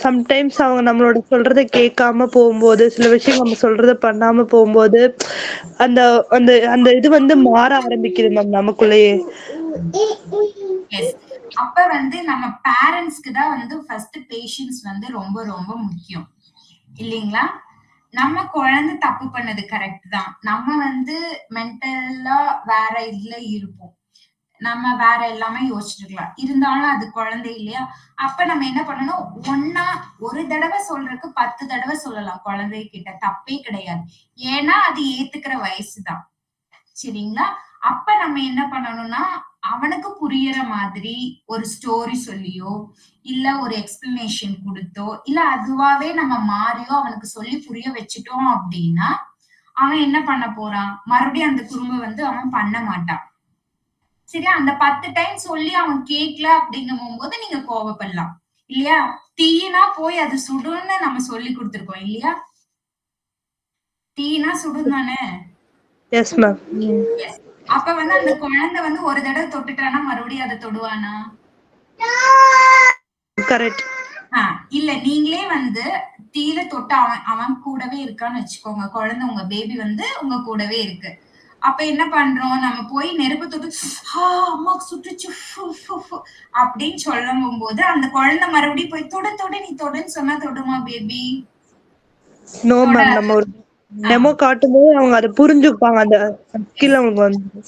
சம்டைம்ஸ் அவங்க நம்மளோட சொல்றத கேட்காம போகும்போது, சில விஷயம் நம்ம சொல்றத பண்ணாம போகும்போது அந்த அந்த அந்த இது வந்து மாற ஆரம்பிக்குது மேம் நமக்குள்ளேயே.
அப்ப வந்து நம்ம பேரண்ட்ஸ்க்கு தான் வந்து ஃபர்ஸ்ட் பேஷன்ஸ் வந்து ரொம்ப ரொம்ப முக்கியம் இல்லைங்களா. நம்ம குழந்தை தப்பு பண்ணது கரெக்ட் தான், நம்ம வந்து மென்டலா வேற இதுல இருப்போம். நம்ம வேற எல்லாமே யோசிச்சிருக்கலாம், இருந்தாலும் அது குழந்தை இல்லையா? அப்ப நம்ம என்ன பண்ணணும், ஒன்னா ஒரு தடவை சொல்றதுக்கு 10 தடவை சொல்லலாம் குழந்தை கிட்ட, தப்பே கிடையாது. ஏன்னா அது ஏத்துக்கிற வயசுதான். சரிங்களா? அப்ப நம்ம என்ன பண்ணணும்னா, அவனுக்கு புரியற மாதிரி ஒரு ஸ்டோரி சொல்லியோ இல்ல ஒரு எக்ஸ்பிளனேஷன் கொடுத்தோ இல்ல அதுவாவே நம்ம மாறியோ அவனுக்கு சொல்லி புரிய வச்சுட்டோம் அப்படின்னா அவன் என்ன பண்ண போறான், மறுபடியும் அந்த குறும்பு வந்து அவன் பண்ண மாட்டான். சரியா? அந்த 10 டைம் சொல்லி அவன் கேட்கல அப்படிங்கும் போது நீங்க கோவப்படலாம் இல்லையா? தீனா போய் அது சுடுன்னு நம்ம சொல்லி கொடுத்துருக்கோம் இல்லையா? தீனா சுடும் தானே.
Yes ma'am.
அப்ப வந்து அந்த குழந்தை வந்து ஒரு தடவை தொட்டுட்டானா மறுபடியும் அதை தொடுவானா?
கரெக்ட்.
இல்ல, நீங்களே வந்து தீல தொட்டு அவன் கூடவே இருக்கான்னு வச்சுக்கோங்க, குழந்தை உங்க பேபி வந்து உங்க கூடவே இருக்கு. அப்ப என்ன பண்றோம், நம்ம போய் நெருப்பு தொட்டு அம்மாக்கு சுட்டுச்சு அப்படின்னு சொல்லும் போது அந்த குழந்தை மறுபடியும் போய் தொட தொட நீ தொடுன்னு சொன்னா தொடுமா பேபி?
No ma'am. நம்ம ஒரு டெமோ காட்டும்போது அவங்க அதை புரிஞ்சுப்பாங்க, அந்த ஸ்கில் அவங்களுக்கு வந்து.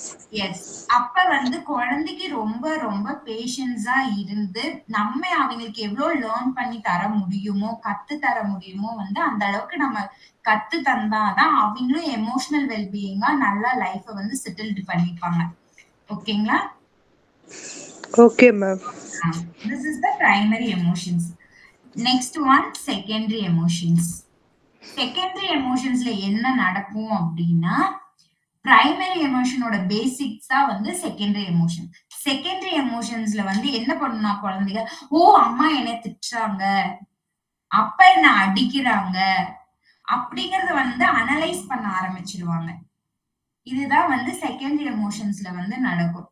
எஸ். அப்ப வந்து குழந்தைக்கு ரொம்ப ரொம்ப பேஷன்ஸா இருந்து நம்ம அவங்களுக்கு எவ்வளவு லேர்ன் பண்ணி தர முடியுமோ, கத்து தர முடியுமோ வந்து அந்த அளவுக்கு நம்ம கத்து தந்தாதான் அவங்களும் எமோஷனல் வெல்பீயிங்கா நல்லா லைஃப வந்து செட்டில்டு பண்ணிப்பாங்க. ஓகேங்களா?
Okay ma'am.
This is the primary emotions. Next one secondary emotions. Secondary எமோஷன்ஸ்ல என்ன நடக்கும் அப்படின்னா, பிரைமரி எமோஷனோட பேசிக்ஸ் தான் வந்து செகண்டரி எமோஷன். செகண்டரி எமோஷன்ஸ்ல வந்து என்ன பண்ணுனா குழந்தைங்க, ஓ அம்மா என்ன திட்டுறாங்க, அப்பா என்ன அடிக்கிறாங்க அப்படிங்கறத வந்து அனலைஸ் பண்ண ஆரம்பிச்சிடுவாங்க. இதுதான் வந்து செகண்டரி எமோஷன்ஸ்ல வந்து நடக்கும்.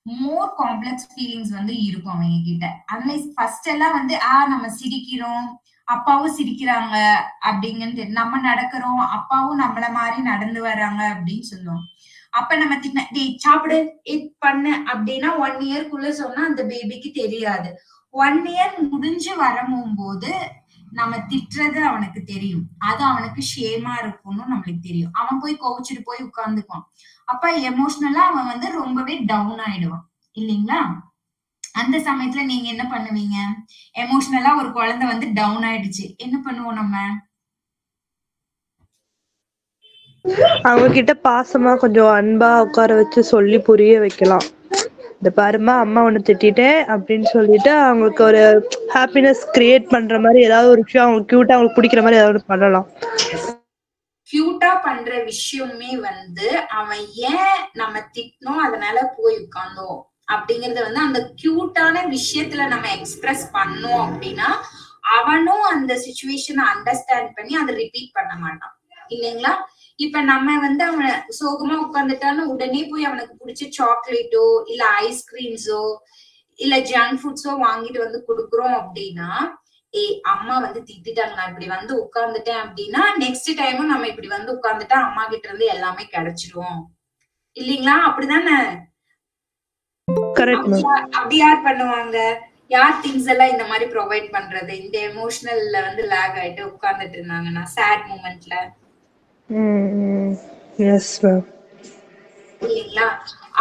மோர் காம்ப்ளெக்ஸ் ஃபீலிங்ஸ் வந்து இருக்கும் அவங்க கிட்ட. அனலைஸ் ஃபர்ஸ்ட் எல்லாம் வந்து நம்ம சிரிக்கிறோம், அப்பாவும் சிரிக்கிறாங்க அப்படிங்கன்னு, நம்ம நடக்கிறோம், அப்பாவும் நம்மள மாதிரி நடந்து வர்றாங்க அப்படின்னு சொல்லுவோம். அப்ப நம்ம திட்டின டேய் சாப்பிடு இது பண்ணு அப்படின்னா 1 இயர்க்குள்ள சொன்னா அந்த பேபிக்கு தெரியாது. 1 இயர் முடிஞ்சு வரும்போது நம்ம திட்டுறது அவனுக்கு தெரியும், அது அவனுக்கு ஷேமா இருக்கும்னு நம்மளுக்கு தெரியும். அவன் போய் கோவிச்சுட்டு போய் உட்கார்ந்துக்குவான். அப்ப எமோஷனலா அவன் வந்து ரொம்பவே டவுன் ஆயிடுவான் இல்லைங்களா? அந்த சமயத்துல நீங்க என்ன பண்ணுவீங்க? எமோஷனலா ஒரு குழந்தை வந்து டவுன் ஆயிடுச்சு, என்ன பண்ணுவோம் நம்ம?
அவங்க கிட்ட பாசமா கொஞ்சம் அன்பா உட்கார வச்சு சொல்லி புரிய வைக்கலாம். இந்த பாருமா அம்மா ஒண்ணு திட்டிட்டேன் அப்படின்னு சொல்லிட்டு அவங்களுக்கு ஒரு ஹாப்பினஸ் கிரியேட் பண்ற மாதிரி ஏதாவது ஒரு விஷயம் அவங்களுக்கு கியூட்டா அவங்களுக்கு பிடிக்கிற மாதிரி ஏதாவது பண்ணலாம்.
கியூட்டா பண்ற விஷயமே வந்து அவன் ஏன் நம்ம திட்டணும் அதனால போய் உட்கார்ந்தோம் அப்படிங்கறது வந்து அந்த கியூட்டான விஷயத்துல நம்ம எக்ஸ்பிரஸ் பண்ணோம் அப்படின்னா அவனும் அந்த சிச்சுவேஷனை அண்டர்ஸ்டாண்ட் பண்ணி அதை ரிப்பீட் பண்ண மாட்டான் இல்லைங்களா? இப்ப நம்ம வந்து அவனை சோகமா உட்கார்ந்துட்டான்னு உடனே போய் அவனுக்கு பிடிச்ச சாக்லேட்டோ இல்ல ஐஸ்கிரீம்ஸோ இல்ல ஜங்க் ஃபுட்ஸோ வாங்கிட்டு வந்து கொடுக்குறோம் அப்படின்னா, அம்மா வந்து திட்டாங்க நான் இப்படி வந்து உட்கார்ந்துட்டேன் அப்படின்னா நெக்ஸ்ட் டைமும் நம்ம இப்படி வந்து உட்கார்ந்துட்டா அம்மா கிட்ட இருந்து எல்லாமே கிடைச்சிரும் இல்லீங்களா? அப்படிதானே? அப்படி யார் பண்ணுவாங்க? யார் திங்ஸ் எல்லாம் இந்த மாதிரி ப்ரொவைட் பண்றது? இந்த எமோஷனல்ல வந்து லேக் ஆயிட்டு உட்கார்ந்துட்டு இருந்தாங்கன்னா சேட் மூமெண்ட்ல இல்லைங்களா?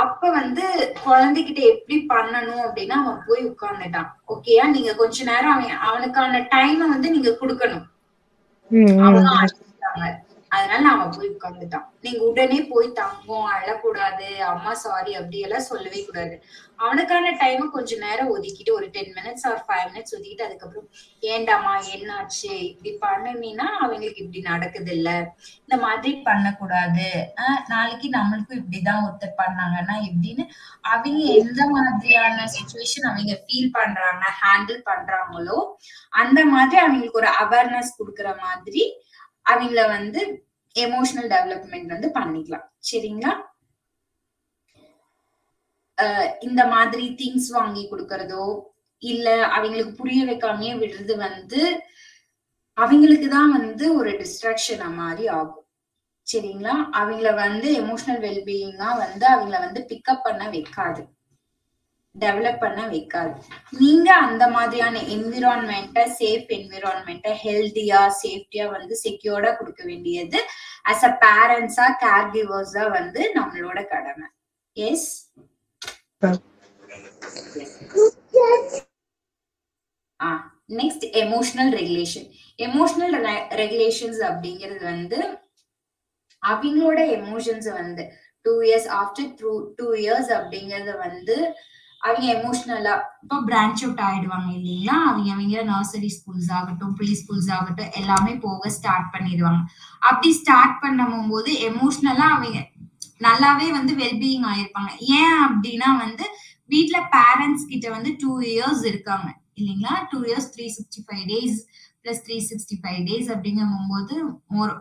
அப்ப வந்து குழந்தைகிட்ட எப்படி பண்ணணும் அப்படின்னா அவன் போய் உட்கார்ந்துட்டான் ஓகேயா, நீங்க கொஞ்ச நேரம் அவனுக்கான டைம் வந்து நீங்க கொடுக்கணும். அவனும் அடிச்சிட்டாங்க அதனால அவன் போய் உட்கார்ந்துட்டான். நீங்க உடனே போய் தங்கம் அழக்கூடாது, அம்மா சாரி அப்படி எல்லாம் சொல்லவே கூடாது. அவனுக்கான டைம் கொஞ்ச நேரம் ஒதுக்கிட்டு ஒரு 10 minutes or 5 minutes ஒதுக்கிட்டு அதுக்கப்புறம் ஏண்டாமா என்னாச்சு இப்படி பண்ணுனீன்னா அவங்களுக்கு இப்படி நடக்குது இல்ல, இந்த மாதிரி பண்ணக்கூடாது, நாளைக்கு நம்மளுக்கும் இப்படிதான் ஒருத்தர் பண்ணாங்கன்னா எப்படின்னு அவங்க எந்த மாதிரியான சிச்சுவேஷன் அவங்க ஃபீல் பண்றாங்க ஹேண்டில் பண்றாங்களோ அந்த மாதிரி அவங்களுக்கு ஒரு அவேர்னஸ் கொடுக்குற மாதிரி அவங்கள வந்து எமோஷனல் டெவலப்மெண்ட் வந்து பண்ணிக்கலாம். சரிங்களா? இந்த மாதிரி திங்ஸ் வாங்கி கொடுக்கறதோ இல்ல அவங்களுக்கு புரிய வைக்காமயே விடுறது வந்து அவங்களுக்குதான் வந்து ஒரு டிஸ்ட்ராக்ஷன் மாதிரி ஆகும். சரிங்களா? அவங்கள வந்து எமோஷனல் வெல்பீயிங்கா வந்து அவங்கள வந்து பிக்கப் பண்ண வைக்காது, டெவலப் பண்ண வைக்காது. நீங்க அந்த மாதிரியான என்விரான்மெண்ட்டை, சேஃப் என்விரான்மெண்ட்டை ஹெல்தியா சேஃப்டியா வந்து செக்யூர்டா கொடுக்க வேண்டியது as a பேரண்ட்ஸா கேர் கிவர்ஸா வந்து நம்மளோட கடமை. Yes next emotional regulation. Emotional regulations அப்படிங்கிறது வந்து அவங்களோட எமோஷன்ஸ் வந்து 2 இயர்ஸ் ஆஃப்டர் 2 இயர்ஸ் அப்படிங்கறத வந்து அவங்க எமோஷனலா இப்போ பிரான்ச் அவுட் ஆயிடுவாங்க இல்லைங்களா. அவங்க நர்சரி ஸ்கூல்ஸ் ஆகட்டும், ப்ரீ ஸ்கூல்ஸ் ஆகட்டும், எல்லாமே போக ஸ்டார்ட் பண்ணிடுவாங்க. அப்படி ஸ்டார்ட் பண்ணும் போது எமோஷனலா அவங்க நல்லாவே வந்து வெல்பீயிங் ஆயிருப்பாங்க. ஏன் அப்படின்னா வந்து வீட்டுல பேரண்ட்ஸ் கிட்ட வந்து 2 இயர்ஸ் இருக்காங்க இல்லைங்களா. 2 இயர்ஸ் 365 days பிளஸ் 365 days அப்படிங்கும் போது மோர்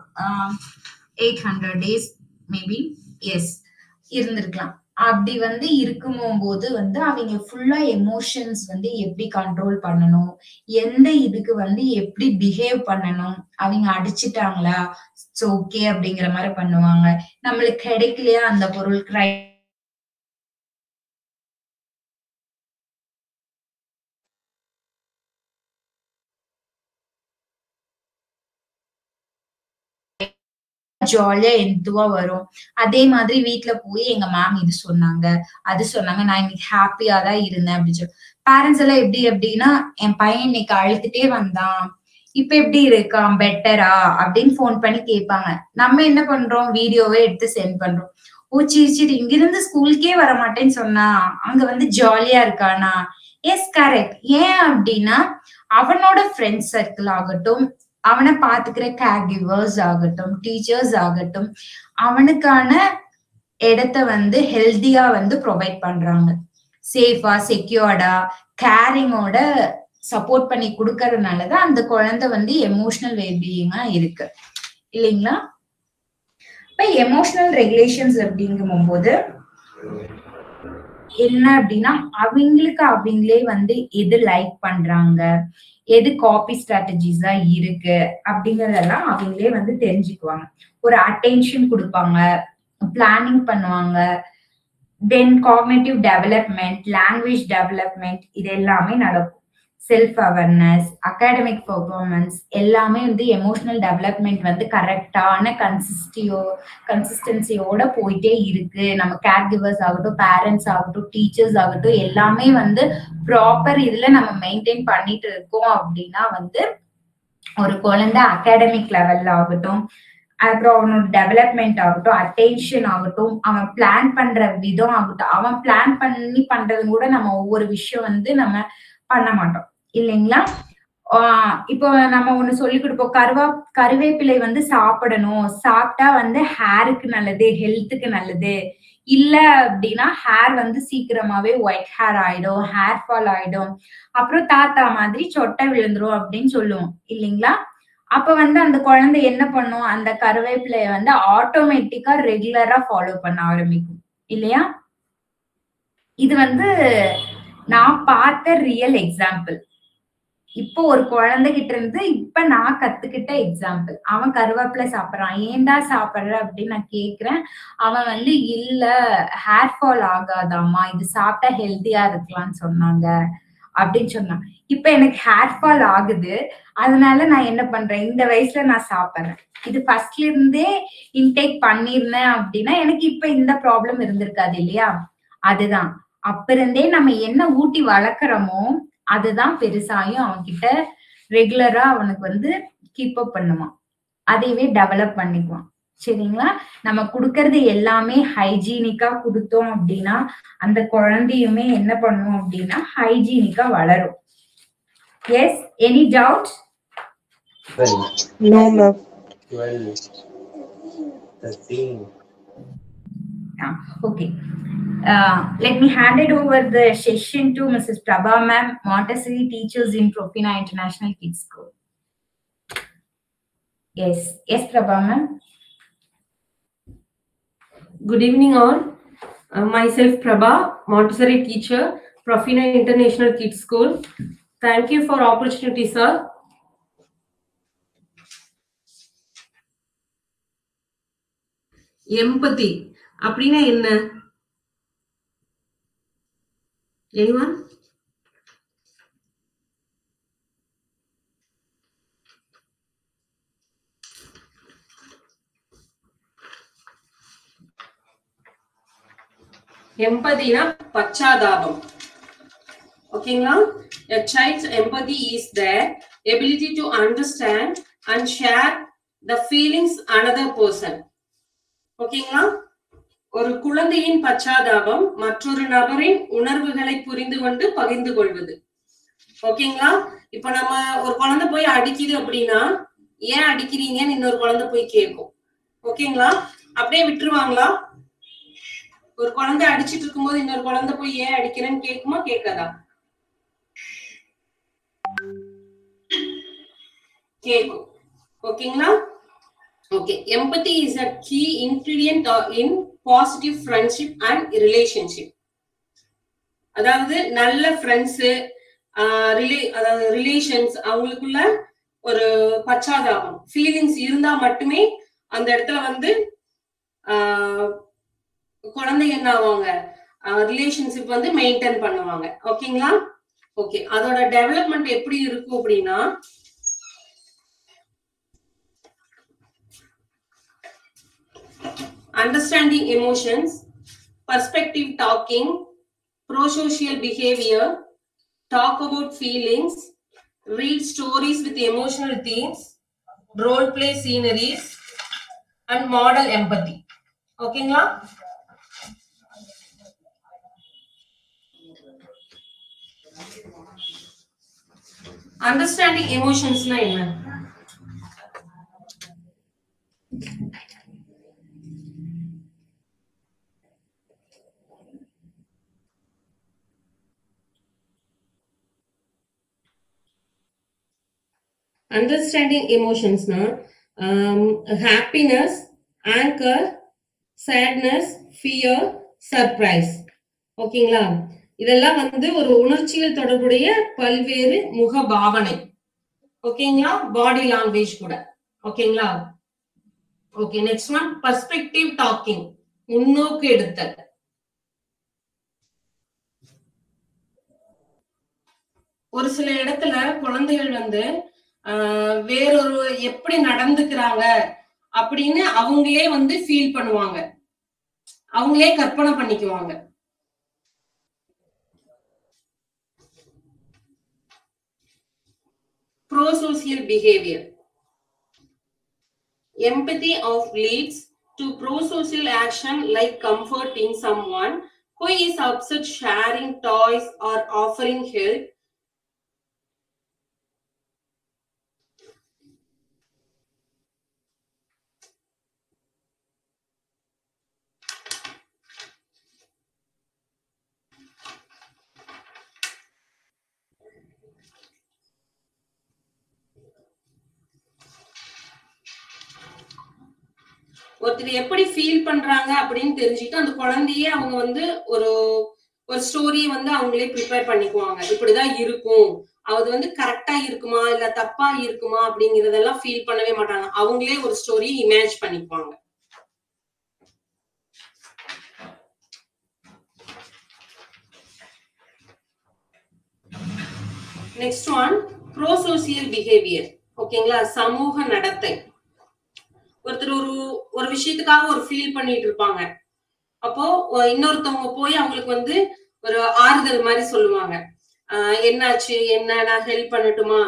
800 days மேபி எஸ் இருந்திருக்கலாம். அப்படி வந்து இருக்கும் போது வந்து அவங்க ஃபுல்லா எமோஷன்ஸ் வந்து எப்படி கண்ட்ரோல் பண்ணணும், எந்த இதுக்கு வந்து எப்படி பிஹேவ் பண்ணணும், அவங்க அடிச்சுட்டாங்களா ஓகே அப்படிங்கிற மாதிரி பண்ணுவாங்க. நம்மளுக்கு கிடைக்கலையா அந்த பொருள் ஜாலியா எதுவா வரும். அதே மாதிரி வீட்டுல போய் எங்க மேம் இது சொன்னாங்க, அது சொன்னாங்க, நான் இன்னைக்கு ஹாப்பியா தான் இருந்தேன் அப்படின்னு சொல்லி பேரண்ட்ஸ் எல்லாம் எப்படி அப்படின்னா, என் பையன் இன்னைக்கு அழுதுட்டே வந்தான், இப்ப எப்படி இருக்கான், பெட்டரா அப்படின்னு போன் பண்ணி கேட்பாங்க. நம்ம என்ன பண்றோம், வீடியோவே எடுத்து சென்ட் பண்றோம். ஓ சரி இங்கிருந்து ஸ்கூலுக்கே வர மாட்டேன்னு சொன்னா அங்க வந்து ஜாலியா இருக்கானா. Yes correct. ஏன் அப்படின்னா அவனோட ஃப்ரெண்ட்ஸ் சர்க்கிள் ஆகட்டும், அவனை பாத்துக்கிற கேர் கிவர்ஸ் ஆகட்டும், டீச்சர்ஸ் ஆகட்டும், அவனுக்கான இடத்த வந்து ஹெல்தியா வந்து ப்ரொவைட் பண்றாங்க. சேஃபா செக்யூர்டா கேரிங்கோட சப்போர்ட் பண்ணி கொடுக்கறதுனாலதான் அந்த குழந்தை வந்து எமோஷனல் வெல்பீயிங்கா இருக்கு இல்லைங்களா. இப்ப எமோஷனல் ரெகுலேஷன்ஸ் அப்படிங்கும் போது என்ன அப்படின்னா அவங்களுக்கு அவங்களே வந்து எது லைக் பண்றாங்க, எது காப்பி ஸ்ட்ராட்டஜிஸா இருக்கு அப்படிங்கறதெல்லாம் அவங்களே வந்து தெரிஞ்சுக்குவாங்க. ஒரு அட்டென்ஷன் கொடுப்பாங்க, பிளானிங் பண்ணுவாங்க, தென் காக்னிட்டிவ் டெவலப்மெண்ட், லாங்குவேஜ் டெவலப்மெண்ட், இது எல்லாமே நடக்கும். செல்ஃப் அவேர்னஸ், அகாடமிக் பெர்ஃபார்மன்ஸ் எல்லாமே வந்து எமோஷனல் டெவலப்மெண்ட் வந்து கரெக்டான கன்சிஸ்டன்சியோட போயிட்டே இருக்கு. நம்ம கேர் கிவர்ஸ் ஆகட்டும், பேரண்ட்ஸ் ஆகட்டும், டீச்சர்ஸ் ஆகட்டும், எல்லாமே வந்து ப்ராப்பர் இதுல நம்ம மெயின்டைன் பண்ணிட்டு இருக்கோம் அப்படின்னா வந்து ஒரு குழந்தை அகாடமிக் லெவல்ல ஆகட்டும், அப்புறம் அவனோட டெவலப்மெண்ட் ஆகட்டும், அட்டென்ஷன் ஆகட்டும், அவன் பிளான் பண்ற விதம் ஆகட்டும், அவன் பிளான் பண்ணி பண்றது கூட நம்ம ஒவ்வொரு விஷயம் வந்து நம்ம பண்ண மாட்டோம் இல்லைங்களா. இப்போ நம்ம ஒண்ணு சொல்லி கொடுப்போம், கருவேப்பிலை வந்து சாப்பிடணும், சாப்பிட்டா வந்து ஹேருக்கு நல்லது, ஹெல்த்துக்கு நல்லது. இல்ல அப்படின்னா ஹேர் வந்து சீக்கிரமாவே ஒயிட் ஹேர் ஆயிடும், ஹேர் ஃபால் ஆயிடும், அப்புறம் தாத்தா மாதிரி சொட்டை விழுந்துரும் அப்படின்னு சொல்லுவோம் இல்லைங்களா. அப்ப வந்து அந்த குழந்தை என்ன பண்ணும், அந்த கருவேப்பிலைய வந்து ஆட்டோமேட்டிக்கா ரெகுலரா ஃபாலோ பண்ண ஆரம்பிக்கும் இல்லையா. இது வந்து நான் பார்த்த ரியல் எக்ஸாம்பிள். இப்போ ஒரு குழந்தைகிட்ட இருந்து இப்ப நான் கத்துக்கிட்ட எக்ஸாம்பிள். அவன் கருவேப்பிலை சாப்பிடுறான், ஏன்டா சாப்பிடுற அப்படின்னு நான் கேக்குறேன். அவன் வந்து இல்ல ஹேர் ஃபால் ஆகாதாமா, இது சாப்பிட்டா ஹெல்த்தியா இருக்கலாம்னு சொன்னாங்க அப்படின்னு சொன்னான். இப்ப எனக்கு ஹேர் ஃபால் ஆகுது, அதனால நான் என்ன பண்றேன், இந்த வயசுல நான் சாப்பிடுறேன். இது ஃபர்ஸ்ட்ல இருந்தே இன்டேக் பண்ணிருந்தேன் அப்படின்னா எனக்கு இப்ப இந்த ப்ராப்ளம் இருந்திருக்காது இல்லையா. அதுதான் அப்ப இருந்தே நம்ம என்ன ஊட்டி வளர்க்குறோமோ அதுதான் பெருசாயும் அவன்கிட்ட ரெகுலரா அவனுக்கு வந்து கீப் அப் பண்ணுவான், அதையவே டெவலப் பண்ணிக்குவான் சரிங்களா. நம்ம கொடுக்கறது எல்லாமே ஹைஜீனிக்கா கொடுத்தோம் அப்படின்னா அந்த குழந்தையுமே என்ன பண்ணும் அப்படின்னா ஹைஜீனிக்கா வளரும். Yes, any doubt?
No, ma'am.
Okay. Let me hand it over the session to Mrs. Prabha ma'am, Montessori teachers in Profina International Kids School. Yes, Prabha ma'am.
Good evening all. Myself Prabha, Montessori teacher, Profina International Kids School. Thank you for opportunity, sir. Empathy அப்படினா என்ன? Anyone? எம்பதினா பச்சாதாபம். ஓகேங்களா? A child's empathy is their ability to understand and share the feelings another person. ஓகேங்களா? ஒரு குழந்தையின் பச்சாதாபம் மற்றொரு நபரின் உணர்வுகளை புரிந்து கொண்டு பகிர்ந்து கொள்வது. ஓகேங்களா? இப்ப நம்ம ஒரு குழந்தை போய் அடிக்குது அப்படின்னா, ஏன் அடிக்கிறீங்கன்னு இன்னொரு குழந்தை போய் கேட்கும். ஓகேங்களா? அப்படியே விட்டுருவாங்களா? ஒரு குழந்தை அடிச்சிட்டு இருக்கும்போது இன்னொரு குழந்தை போய் ஏன் அடிக்கிறேன்னு கேட்குமா, கேட்காதா? கேட்கும். ஓகேங்களா? Okay. Empathy is a key ingredient in positive friendship and relationship. அதாவது நல்ல ஃப்ரெண்ட்ஸ், அதாவது ரிலேஷன்ஸ், அவங்களுக்குள்ள ஒரு பச்சாதாபம் ஃபீலிங்ஸ் இருந்தா மட்டுமே அந்த இடத்துல வந்து குழந்தை என்ன ஆவாங்க, ரிலேஷன்ஷிப் வந்து மெயின்டைன் பண்ணுவாங்க. ஓகேங்களா? ஓகே. அதோட டெவலப்மெண்ட் எப்படி இருக்கும் அப்படின்னா, understanding emotions, perspective talking, pro-social behavior, talk about feelings, read stories with emotional themes, role play sceneries, and model empathy. ஓகேங்களா? அண்டர்ஸ்டாண்டிங் எமோஷன்ஸ்னா என்ன? Understanding emotions na happiness, anger, sadness, fear, surprise. ஓகேங்களா? இதெல்லாம் வந்து ஒரு உணர்ச்சியில் தொடர்புடைய பல்வேறு முக பாவனை. ஓகேங்களா? பாடி லாங்குவேஜ் கூட. ஓகேங்களா? Okay. Next one perspective talking, முன்னோக்கு எடுத்தல். ஒரு சில இடத்துல குழந்தைகள் வந்து வேறொரு எப்படி நடந்துக்கிறாங்க அப்படின்னு அவங்களே வந்து ஃபீல் பண்ணுவாங்க, அவங்களே கற்பனை பண்ணிக்குவாங்க. Pro-social behavior. Empathy of leads to pro-social action like comforting someone who is upset, sharing toys or offering help. ஒருத்தர் எப்படி ஃபீல் பண்றாங்க அப்படின்னு தெரிஞ்சுட்டு அந்த குழந்தையே அவங்க வந்து ஒரு ஸ்டோரியை வந்து அவங்களே ப்ரிப்பேர் பண்ணிக்குவாங்க. இப்படிதான் இருக்கும், அது வந்து கரெக்டா இருக்குமா இல்ல தப்பா இருக்குமா அப்படிங்கறதெல்லாம் ஃபீல் பண்ணவே மாட்டாங்க, அவங்களே ஒரு ஸ்டோரியை இமேஜ் பண்ணிக்குவாங்க. Next one prosocial behaviour. ஓகேங்களா? சமூக நடத்தை. ஒருத்தர் ஒரு விஷயத்துக்காக ஒரு ஃபீல் பண்ணிட்டு இருப்பாங்க. அப்போ இன்னொருத்தவங்க போய் அவங்களுக்கு வந்து ஒரு ஆறுதல் மாதிரி சொல்லுவாங்க. என்னாச்சு, என்ன, நான் ஹெல்ப் பண்ணட்டுமா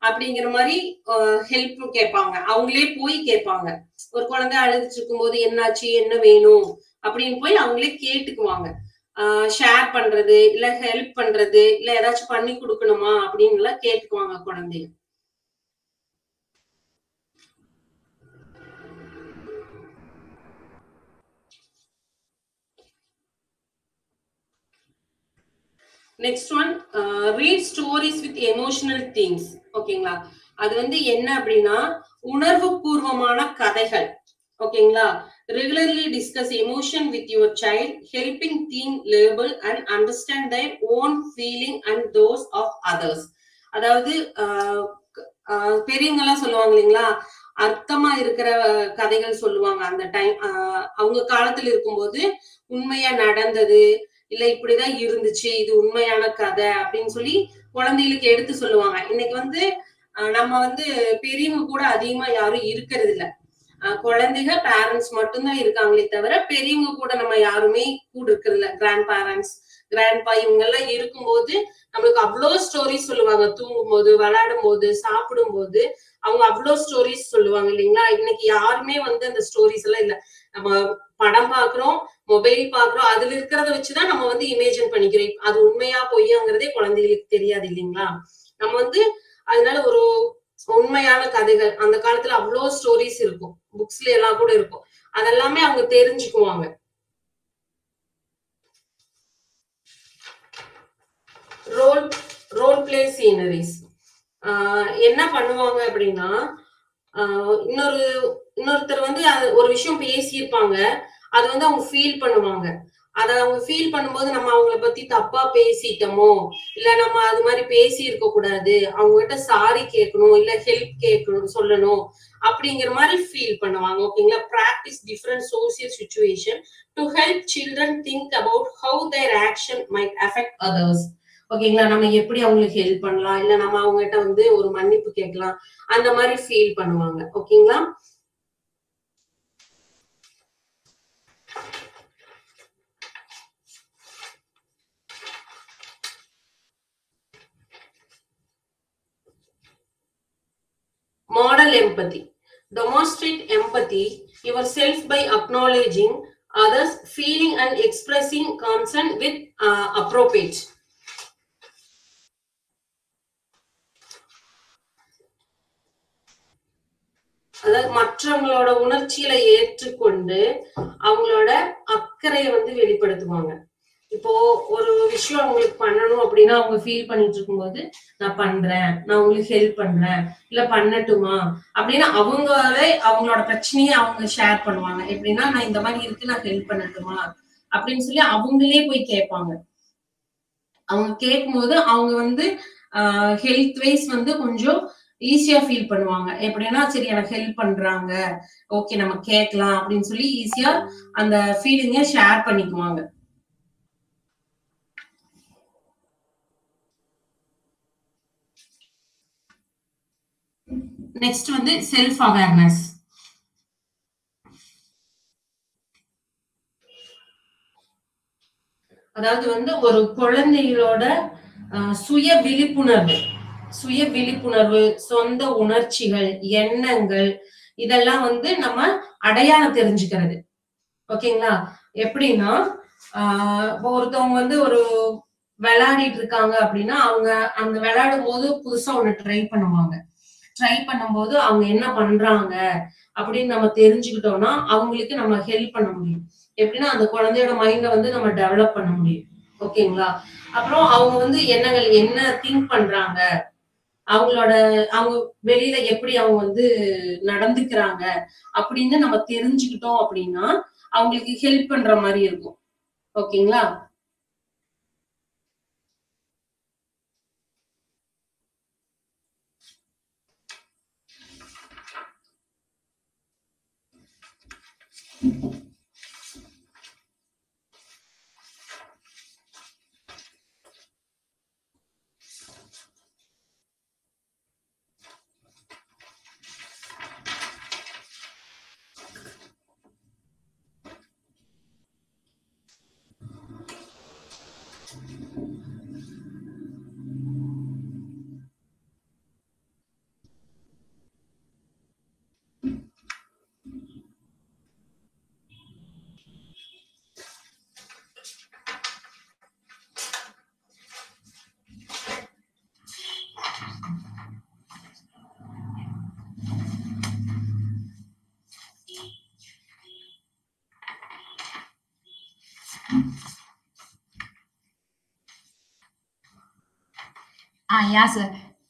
அப்படிங்கிற மாதிரி ஹெல்ப் கேட்பாங்க. அவங்களே போய் கேட்பாங்க. ஒரு குழந்தை அழுதுட்டு இருக்கும் போது என்னாச்சு, என்ன வேணும் அப்படின்னு போய் அவங்களே கேட்டுக்குவாங்க. ஷேர் பண்றது, இல்ல ஹெல்ப் பண்றது, இல்ல ஏதாச்சும் பண்ணி கொடுக்கணுமா அப்படின்னு எல்லாம் கேட்டுக்குவாங்க குழந்தைய. Next one read stories with emotional things. ஓகேங்களா? அது வந்து என்ன அப்படின்னா உணர்வு பூர்வமான கதைகள். ஓகேங்களா? Regularly discuss emotion with your child, helping them label and understand their own feeling and those of others. அதாவது பெரியவங்க எல்லாம் சொல்லுவாங்க இல்லைங்களா, அர்த்தமா இருக்கிற கதைகள் சொல்லுவாங்க. அந்த டைம் அவங்க காலத்துல இருக்கும்போது உண்மையா நடந்தது, இல்ல இப்படிதான் இருந்துச்சு, இது உண்மையான கதை அப்படின்னு சொல்லி குழந்தைகளுக்கு எடுத்து சொல்லுவாங்க. இன்னைக்கு வந்து நம்ம வந்து பெரியவங்க கூட அதிகமா யாரும் இருக்கிறது இல்ல. குழந்தைங்க பேரண்ட்ஸ் மட்டும்தான் இருக்காங்களே தவிர பெரியவங்க கூட நம்ம யாருமே கூட இருக்கிறதுல. கிராண்ட் பேரண்ட்ஸ், கிராண்ட்பா இவங்க எல்லாம் இருக்கும்போது நம்மளுக்கு அவ்வளோ ஸ்டோரிஸ் சொல்லுவாங்க. தூங்கும் போது, விளையாடும் போது, சாப்பிடும் போது அவங்க அவ்வளோ ஸ்டோரிஸ் சொல்லுவாங்க இல்லைங்களா. இன்னைக்கு யாருமே வந்து அந்த ஸ்டோரிஸ் எல்லாம் இல்ல. நம்ம படம் பாக்குறோம், மொபைல் பாக்குறோம், அதுல இருக்கிறத வச்சுதான் நம்ம வந்து இமேஜின் பண்ணிக்கிறோம். அது உண்மையா பொய்யாங்கிறதே குழந்தைகளுக்கு தெரியாது இல்லைங்களா. நம்ம வந்து அதனால ஒரு உண்மையான கதைகள் அந்த காலத்துல அவ்வளோ ஸ்டோரிஸ் இருக்கும், புக்ஸ்ல எல்லாம் கூட இருக்கும். அதெல்லாமே அவங்க தெரிஞ்சுக்குவாங்க. ரோல் பிளே சீனரிஸ் என்ன பண்ணுவாங்க அப்படின்னா, இன்னொருத்தர் வந்து ஒரு விஷயம் பேசியிருப்பாங்க, அது வந்து அவங்க ஃபீல் பண்ணுவாங்க. அத அவங்க ஃபீல் பண்ணும்போது நம்ம அவங்கள பத்தி தப்பா பேசிட்டோமோ, இல்ல நம்ம அது மாதிரி பேசி இருக்க கூடாது, அவங்க கிட்ட சாரி கேட்கணும், இல்ல ஹெல்ப் கேட்கணும், சொல்லணும் அப்படிங்கிற மாதிரி ஃபீல் பண்ணுவாங்க. ஓகேங்களா. Practice different social situation to help children think about how there action might affect others. ஓகேங்களா. நம்ம எப்படி அவங்களுக்கு ஹெல்ப் பண்ணலாம், இல்ல நம்ம அவங்க கிட்ட வந்து ஒரு மன்னிப்பு கேட்கலாம், அந்த மாதிரி ஃபீல் பண்ணுவாங்க. ஓகேங்களா. Model empathy. Demonstrate empathy yourself by acknowledging others' feeling and expressing concern with appropriate. அதாவது மற்றவங்களோட உணர்ச்சிகளை ஏற்றுக்கொண்டு அவங்களோட அக்கறையை வந்து வெளிப்படுத்துவாங்க. இப்போ ஒரு விஷயம் அவங்களுக்கு பண்ணணும் அப்படின்னா அவங்க ஃபீல் பண்ணிட்டு இருக்கும்போது, நான் பண்றேன், நான் உங்களுக்கு ஹெல்ப் பண்றேன், இல்ல பண்ணட்டுமா அப்படின்னு அவங்களே அவங்களோட பிரச்சனையை அவங்க ஷேர் பண்ணுவாங்க. எப்படின்னா, நான் இந்த மாதிரி இருக்கு, நான் ஹெல்ப் பண்ணட்டுமா அப்படின்னு சொல்லி அவங்களே போய் கேட்பாங்க. அவங்க கேட்கும்போது அவங்க வந்து ஹெல்த் வைஸ் வந்து கொஞ்சம் ஈஸியா ஃபீல் பண்ணுவாங்க. எப்படின்னா, சரி எனக்கு ஹெல்ப் பண்றாங்க, ஓகே நம்ம கேட்கலாம் அப்படின்னு சொல்லி ஈஸியா அந்த ஃபீலிங்கை ஷேர் பண்ணிக்குவாங்க. நெக்ஸ்ட் வந்து செல்ஃப் அவேர்னஸ். அதாவது வந்து ஒரு குழந்தைகளோட சுய விழிப்புணர்வு, சொந்த உணர்ச்சிகள், எண்ணங்கள் இதெல்லாம் வந்து நம்ம அடையாளம் தெரிஞ்சுக்கிறது. ஓகேங்களா. எப்படின்னா, ஒருத்தவங்க வந்து ஒரு விளையாடிட்டு இருக்காங்க அப்படின்னா அவங்க அந்த விளையாடும் போது புதுசா ஒண்ணு ட்ரை பண்ணும்போது அவங்க என்ன பண்றாங்க அப்படின்னு நம்ம தெரிஞ்சுக்கிட்டோம்னா அவங்களுக்கு நம்ம ஹெல்ப் பண்ண முடியும். எப்படின்னா அந்த குழந்தையோட மைண்ட வந்து நம்ம டெவலப் பண்ண முடியும். ஓகேங்களா. அப்புறம் அவங்க வந்து என்ன திங்க் பண்றாங்க, அவங்க வெளியில எப்படி அவங்க வந்து நடந்துக்கிறாங்க அப்படின்னு நம்ம தெரிஞ்சுக்கிட்டோம் அப்படின்னா அவங்களுக்கு ஹெல்ப் பண்ற மாதிரி இருக்கும். ஓகேங்களா.